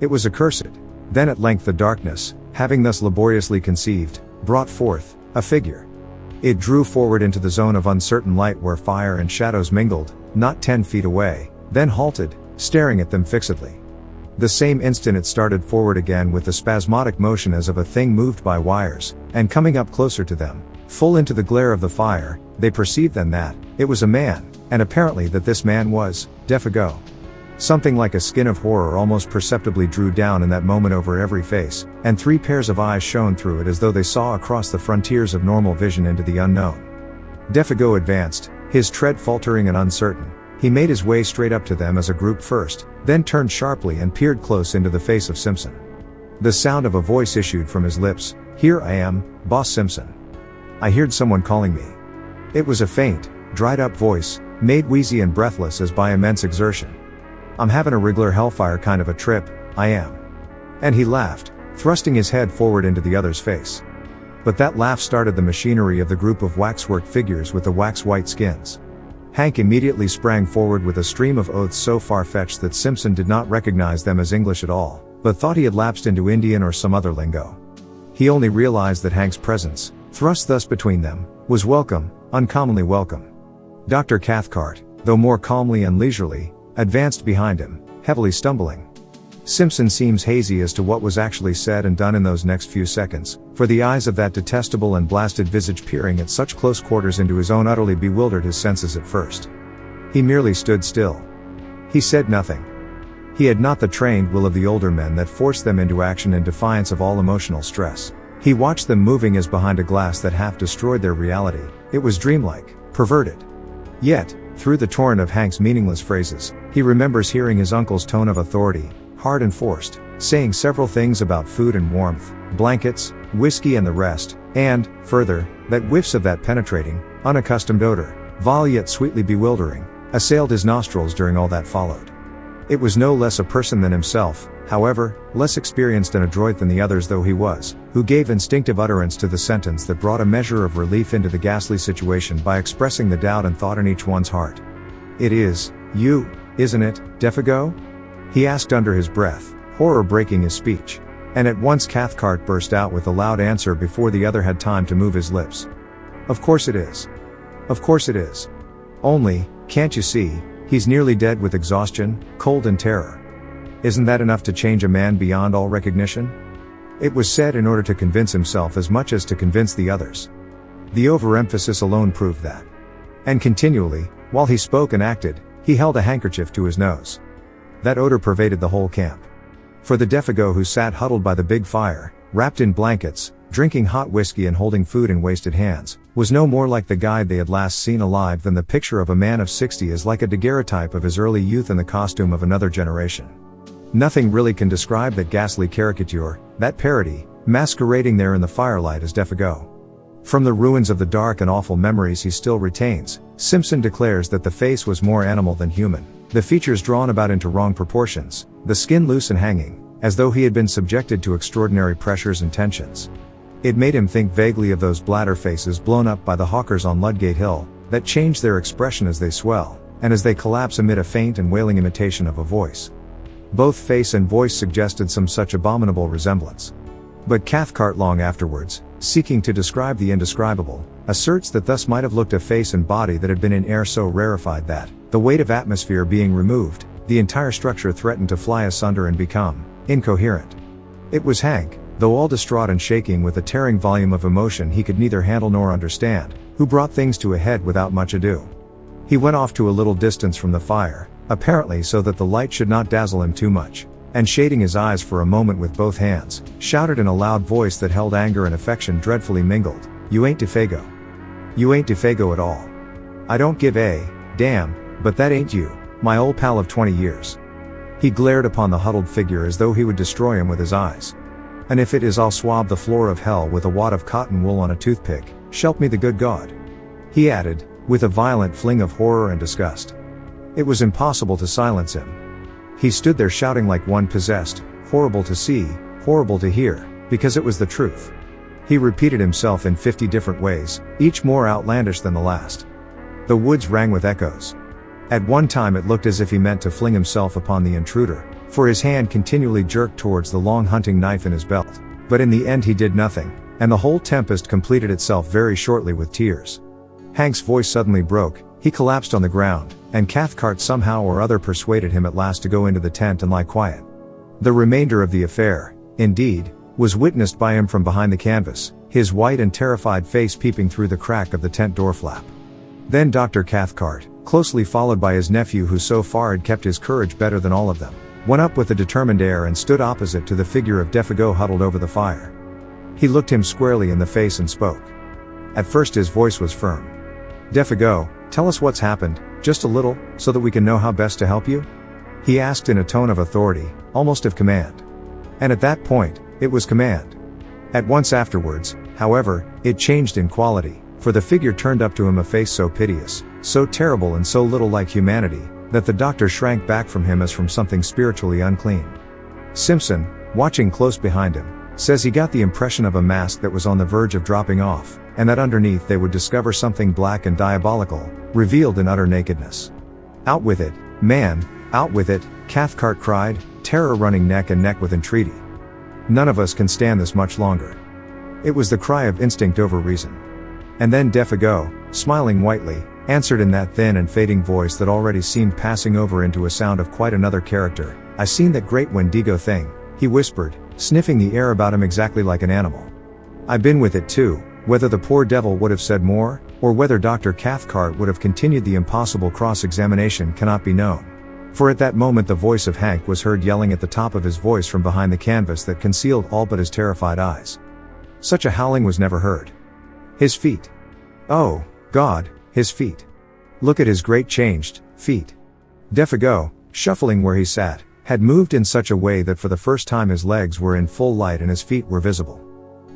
It was accursed. Then at length the darkness, having thus laboriously conceived, brought forth a figure. It drew forward into the zone of uncertain light where fire and shadows mingled, not 10 feet away, then halted, staring at them fixedly. The same instant it started forward again with the spasmodic motion as of a thing moved by wires, and coming up closer to them, full into the glare of the fire, they perceived then that it was a man, and apparently that this man was Défago. Something like a skin of horror almost perceptibly drew down in that moment over every face, and 3 pairs of eyes shone through it as though they saw across the frontiers of normal vision into the unknown. Défago advanced, his tread faltering and uncertain. He made his way straight up to them as a group first, then turned sharply and peered close into the face of Simpson. The sound of a voice issued from his lips. "Here I am, Boss Simpson. I heard someone calling me." It was a faint, dried-up voice, made wheezy and breathless as by immense exertion. "I'm having a regular hellfire kind of a trip, I am." And he laughed, thrusting his head forward into the other's face. But that laugh started the machinery of the group of waxwork figures with the wax-white skins. Hank immediately sprang forward with a stream of oaths so far-fetched that Simpson did not recognize them as English at all, but thought he had lapsed into Indian or some other lingo. He only realized that Hank's presence, thrust thus between them, was welcome, uncommonly welcome. Dr. Cathcart, though more calmly and leisurely, advanced behind him, heavily stumbling. Simpson seems hazy as to what was actually said and done in those next few seconds, for the eyes of that detestable and blasted visage peering at such close quarters into his own utterly bewildered his senses at first. He merely stood still. He said nothing. He had not the trained will of the older men that forced them into action in defiance of all emotional stress. He watched them moving as behind a glass that half destroyed their reality. It was dreamlike, perverted. Yet, through the torrent of Hank's meaningless phrases, he remembers hearing his uncle's tone of authority, hard and forced, saying several things about food and warmth, blankets, whiskey and the rest, and, further, that whiffs of that penetrating, unaccustomed odor, vile yet sweetly bewildering, assailed his nostrils during all that followed. It was no less a person than himself, however, less experienced and adroit than the others though he was, who gave instinctive utterance to the sentence that brought a measure of relief into the ghastly situation by expressing the doubt and thought in each one's heart. "It is you, isn't it, Défago?" he asked under his breath, horror breaking his speech. And at once Cathcart burst out with a loud answer before the other had time to move his lips. "Of course it is. Of course it is. Only, can't you see, he's nearly dead with exhaustion, cold and terror. Isn't that enough to change a man beyond all recognition?" It was said in order to convince himself as much as to convince the others. The overemphasis alone proved that. And continually, while he spoke and acted, he held a handkerchief to his nose. That odor pervaded the whole camp. For the Défago who sat huddled by the big fire, wrapped in blankets, drinking hot whiskey and holding food in wasted hands, was no more like the guide they had last seen alive than the picture of a man of 60 is like a daguerreotype of his early youth in the costume of another generation. Nothing really can describe that ghastly caricature, that parody, masquerading there in the firelight as Défago. From the ruins of the dark and awful memories he still retains, Simpson declares that the face was more animal than human, the features drawn about into wrong proportions, the skin loose and hanging, as though he had been subjected to extraordinary pressures and tensions. It made him think vaguely of those bladder faces blown up by the hawkers on Ludgate Hill, that change their expression as they swell, and as they collapse amid a faint and wailing imitation of a voice. Both face and voice suggested some such abominable resemblance. But Cathcart long afterwards, seeking to describe the indescribable, asserts that thus might have looked a face and body that had been in air so rarefied that, the weight of atmosphere being removed, the entire structure threatened to fly asunder and become incoherent. It was Hank, though all distraught and shaking with a tearing volume of emotion he could neither handle nor understand, who brought things to a head without much ado. He went off to a little distance from the fire, apparently so that the light should not dazzle him too much, and shading his eyes for a moment with both hands, shouted in a loud voice that held anger and affection dreadfully mingled, "You ain't Défago. You ain't Défago at all. I don't give a damn, but that ain't you, my old pal of 20 years. He glared upon the huddled figure as though he would destroy him with his eyes. "And if it is, I'll swab the floor of hell with a wad of cotton wool on a toothpick, shelp me the good God," he added, with a violent fling of horror and disgust. It was impossible to silence him. He stood there shouting like one possessed, horrible to see, horrible to hear, because it was the truth. He repeated himself in 50 different ways, each more outlandish than the last. The woods rang with echoes. At one time it looked as if he meant to fling himself upon the intruder, for his hand continually jerked towards the long hunting knife in his belt. But in the end he did nothing, and the whole tempest completed itself very shortly with tears. Hank's voice suddenly broke, he collapsed on the ground, and Cathcart somehow or other persuaded him at last to go into the tent and lie quiet. The remainder of the affair, indeed, was witnessed by him from behind the canvas, his white and terrified face peeping through the crack of the tent door flap. Then Dr. Cathcart, closely followed by his nephew who so far had kept his courage better than all of them, went up with a determined air and stood opposite to the figure of Défago huddled over the fire. He looked him squarely in the face and spoke. At first his voice was firm. "Défago, tell us what's happened, just a little, so that we can know how best to help you?" he asked in a tone of authority, almost of command. And at that point, it was command. At once afterwards, however, it changed in quality, for the figure turned up to him a face so piteous, so terrible and so little like humanity, that the doctor shrank back from him as from something spiritually unclean. Simpson, watching close behind him, says he got the impression of a mask that was on the verge of dropping off, and that underneath they would discover something black and diabolical, revealed in utter nakedness. "Out with it, man, out with it," Cathcart cried, terror running neck and neck with entreaty. "None of us can stand this much longer." It was the cry of instinct over reason. And then Défago, smiling whitely, answered in that thin and fading voice that already seemed passing over into a sound of quite another character, "I seen that great Wendigo thing," he whispered, sniffing the air about him exactly like an animal. "I been with it too." Whether the poor devil would have said more, or whether Dr. Cathcart would have continued the impossible cross-examination cannot be known. For at that moment the voice of Hank was heard yelling at the top of his voice from behind the canvas that concealed all but his terrified eyes. Such a howling was never heard. His feet. "Oh, God, His feet. Look at his great changed feet. Défago, shuffling where he sat, had moved in such a way that for the first time his legs were in full light and his feet were visible.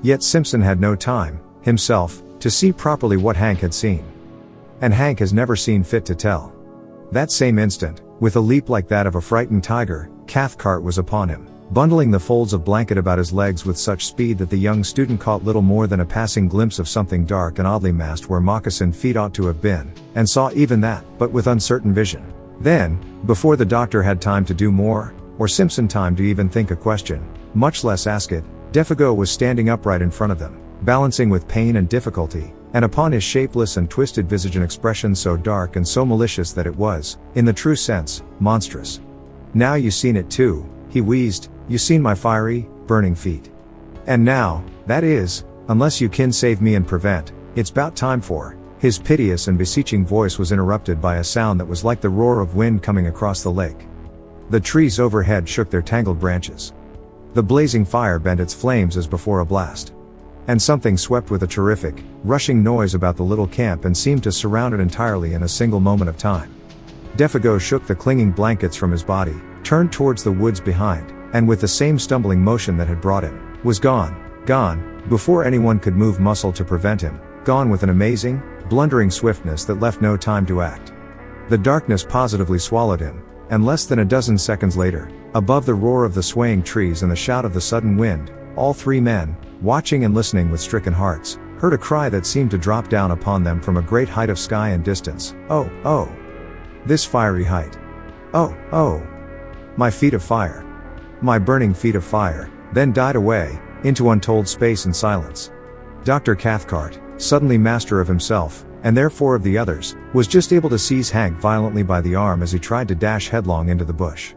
Yet Simpson had no time, himself, to see properly what Hank had seen. And Hank has never seen fit to tell. That same instant, with a leap like that of a frightened tiger, Cathcart was upon him, bundling the folds of blanket about his legs with such speed that the young student caught little more than a passing glimpse of something dark and oddly massed where moccasined feet ought to have been, and saw even that, but with uncertain vision. Then, before the doctor had time to do more, or Simpson time to even think a question, much less ask it, Défago was standing upright in front of them, balancing with pain and difficulty, and upon his shapeless and twisted visage an expression so dark and so malicious that it was, in the true sense, monstrous. "Now you seen it too," he wheezed, "you seen my fiery, burning feet. And now, that is, unless you kin save me and prevent, it's 'bout time for." His piteous and beseeching voice was interrupted by a sound that was like the roar of wind coming across the lake. The trees overhead shook their tangled branches. The blazing fire bent its flames as before a blast. And something swept with a terrific, rushing noise about the little camp and seemed to surround it entirely in a single moment of time. Défago shook the clinging blankets from his body, turned towards the woods behind, and with the same stumbling motion that had brought him, was gone, before anyone could move muscle to prevent him, gone with an amazing, blundering swiftness that left no time to act. The darkness positively swallowed him, and less than a dozen seconds later, above the roar of the swaying trees and the shout of the sudden wind, all three men, watching and listening with stricken hearts, heard a cry that seemed to drop down upon them from a great height of sky and distance. "Oh, oh! This fiery height! Oh, oh! My feet of fire! My burning feet of fire!" then died away, into untold space and silence. Dr. Cathcart, suddenly master of himself, and therefore of the others, was just able to seize Hank violently by the arm as he tried to dash headlong into the bush.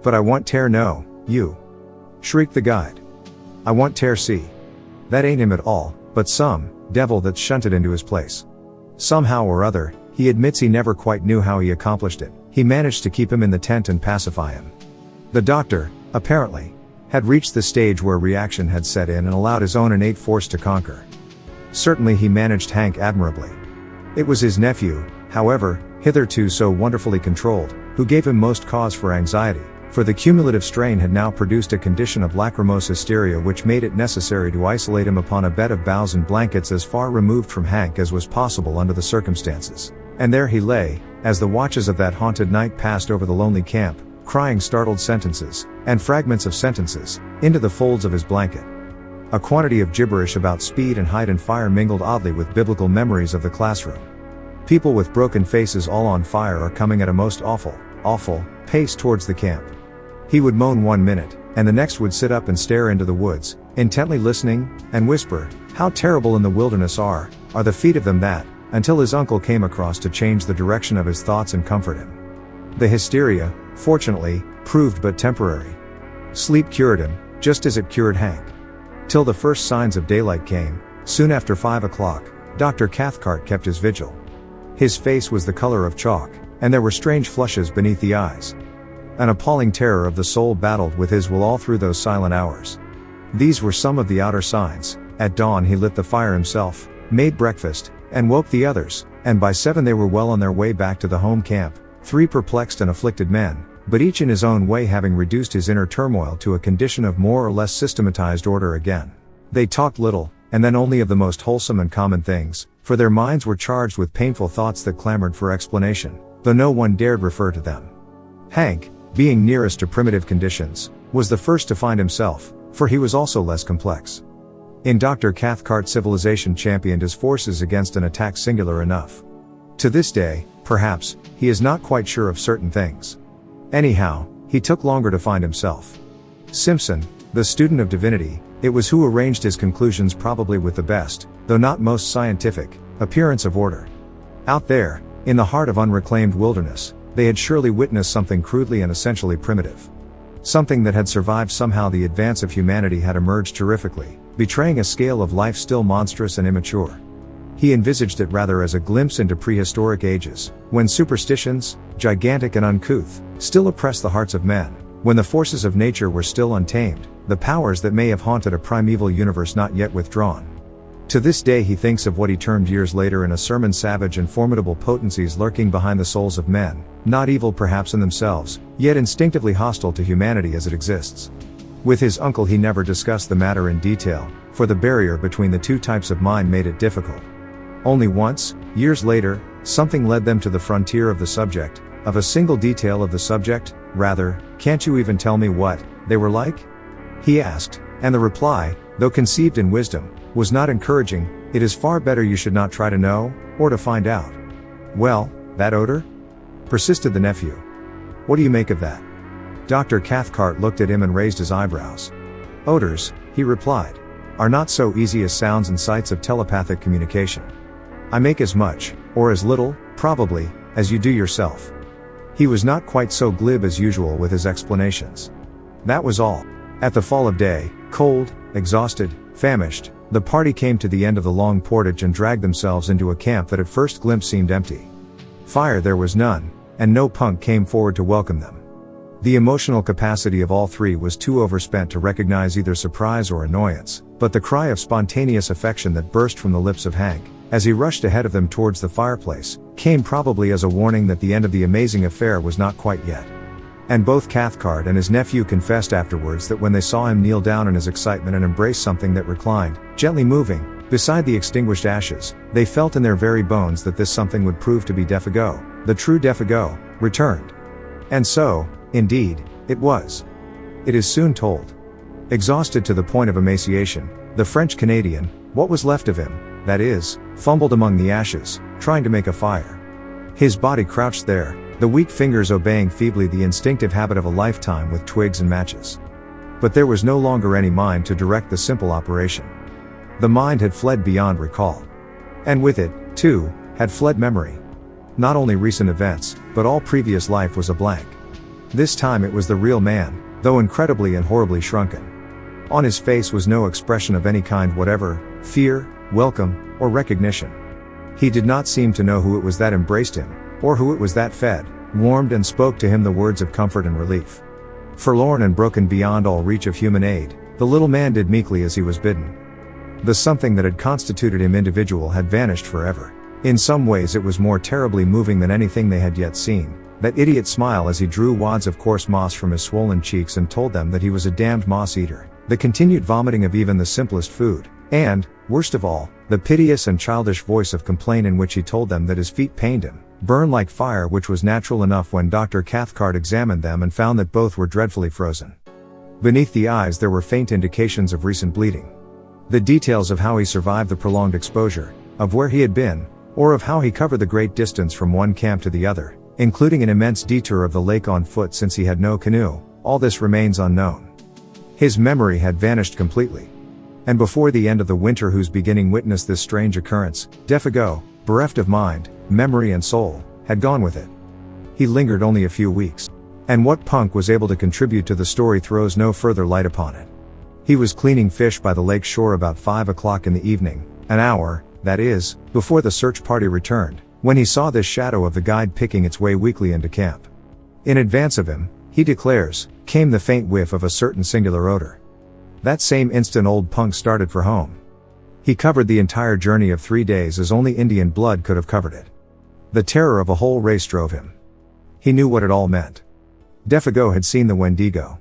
"But I want tear no, you!" shrieked the guide. "I want tear see. That ain't him at all, but some devil that's shunted into his place. Somehow or other, he admits he never quite knew how he accomplished it, he managed to keep him in the tent and pacify him." The doctor, apparently, had reached the stage where reaction had set in and allowed his own innate force to conquer. Certainly he managed Hank admirably. It was his nephew, however, hitherto so wonderfully controlled, who gave him most cause for anxiety, for the cumulative strain had now produced a condition of lachrymose hysteria which made it necessary to isolate him upon a bed of boughs and blankets as far removed from Hank as was possible under the circumstances. And there he lay, as the watches of that haunted night passed over the lonely camp, crying startled sentences, and fragments of sentences, into the folds of his blanket. A quantity of gibberish about speed and height and fire mingled oddly with biblical memories of the classroom. People with broken faces all on fire are coming at a most awful pace towards the camp. He would moan 1 minute, and the next would sit up and stare into the woods, intently listening, and whisper, "How terrible in the wilderness are the feet of them that," until his uncle came across to change the direction of his thoughts and comfort him. The hysteria, fortunately, proved but temporary. Sleep cured him, just as it cured Hank. Till the first signs of daylight came, soon after 5 o'clock, Dr. Cathcart kept his vigil. His face was the color of chalk, and there were strange flushes beneath the eyes. An appalling terror of the soul battled with his will all through those silent hours. These were some of the outer signs. At dawn he lit the fire himself, made breakfast, and woke the others, and by 7 they were well on their way back to the home camp, 3 perplexed and afflicted men, but each in his own way having reduced his inner turmoil to a condition of more or less systematized order again. They talked little, and then only of the most wholesome and common things, for their minds were charged with painful thoughts that clamored for explanation, though no one dared refer to them. Hank, being nearest to primitive conditions, was the first to find himself, for he was also less complex. In Dr. Cathcart civilization championed his forces against an attack singular enough. To this day, perhaps, he is not quite sure of certain things. Anyhow, he took longer to find himself. Simpson, the student of divinity, it was who arranged his conclusions probably with the best, though not most scientific, appearance of order. Out there, in the heart of unreclaimed wilderness, they had surely witnessed something crudely and essentially primitive. Something that had survived somehow the advance of humanity had emerged terrifically, betraying a scale of life still monstrous and immature. He envisaged it rather as a glimpse into prehistoric ages, when superstitions, gigantic and uncouth, still oppressed the hearts of men, when the forces of nature were still untamed, the powers that may have haunted a primeval universe not yet withdrawn. To this day he thinks of what he termed years later in a sermon savage and formidable potencies lurking behind the souls of men, not evil perhaps in themselves, yet instinctively hostile to humanity as it exists. With his uncle he never discussed the matter in detail, for the barrier between the two types of mind made it difficult. Only once, years later, something led them to the frontier of the subject, of a single detail of the subject, rather, "Can't you even tell me what they were like?" he asked, and the reply, though conceived in wisdom, was not encouraging. "It is far better you should not try to know, or to find out." "Well, that odor?" persisted the nephew. "What do you make of that?" Dr. Cathcart looked at him and raised his eyebrows. "Odors," he replied, "are not so easy as sounds and sights of telepathic communication. I make as much, or as little, probably, as you do yourself." He was not quite so glib as usual with his explanations. That was all. At the fall of day, cold, exhausted, famished, the party came to the end of the long portage and dragged themselves into a camp that at first glimpse seemed empty. Fire there was none, and no punk came forward to welcome them. The emotional capacity of all three was too overspent to recognize either surprise or annoyance, but the cry of spontaneous affection that burst from the lips of Hank, as he rushed ahead of them towards the fireplace, came probably as a warning that the end of the amazing affair was not quite yet. And both Cathcart and his nephew confessed afterwards that when they saw him kneel down in his excitement and embrace something that reclined, gently moving, beside the extinguished ashes, they felt in their very bones that this something would prove to be Défago, the true Défago, returned. And so, indeed, it was. It is soon told. Exhausted to the point of emaciation, the French-Canadian, what was left of him, that is, fumbled among the ashes, trying to make a fire. His body crouched there, the weak fingers obeying feebly the instinctive habit of a lifetime with twigs and matches. But there was no longer any mind to direct the simple operation. The mind had fled beyond recall. And with it, too, had fled memory. Not only recent events, but all previous life was a blank. This time it was the real man, though incredibly and horribly shrunken. On his face was no expression of any kind whatever, fear, welcome, or recognition. He did not seem to know who it was that embraced him, or who it was that fed, warmed and spoke to him the words of comfort and relief. Forlorn and broken beyond all reach of human aid, the little man did meekly as he was bidden. The something that had constituted him individual had vanished forever. In some ways it was more terribly moving than anything they had yet seen, that idiot smile as he drew wads of coarse moss from his swollen cheeks and told them that he was a damned moss eater, the continued vomiting of even the simplest food, and, worst of all, the piteous and childish voice of complaint in which he told them that his feet pained him, burned like fire, which was natural enough when Dr. Cathcart examined them and found that both were dreadfully frozen. Beneath the eyes there were faint indications of recent bleeding. The details of how he survived the prolonged exposure, of where he had been, or of how he covered the great distance from one camp to the other, including an immense detour of the lake on foot since he had no canoe, all this remains unknown. His memory had vanished completely. And before the end of the winter whose beginning witnessed this strange occurrence, Défago, bereft of mind, memory and soul, had gone with it. He lingered only a few weeks. And what punk was able to contribute to the story throws no further light upon it. He was cleaning fish by the lake shore about 5 o'clock in the evening, an hour, that is, before the search party returned, when he saw this shadow of the guide picking its way weakly into camp. In advance of him, he declares, came the faint whiff of a certain singular odor. That same instant old punk started for home. He covered the entire journey of 3 days as only Indian blood could have covered it. The terror of a whole race drove him. He knew what it all meant. Défago had seen the Wendigo.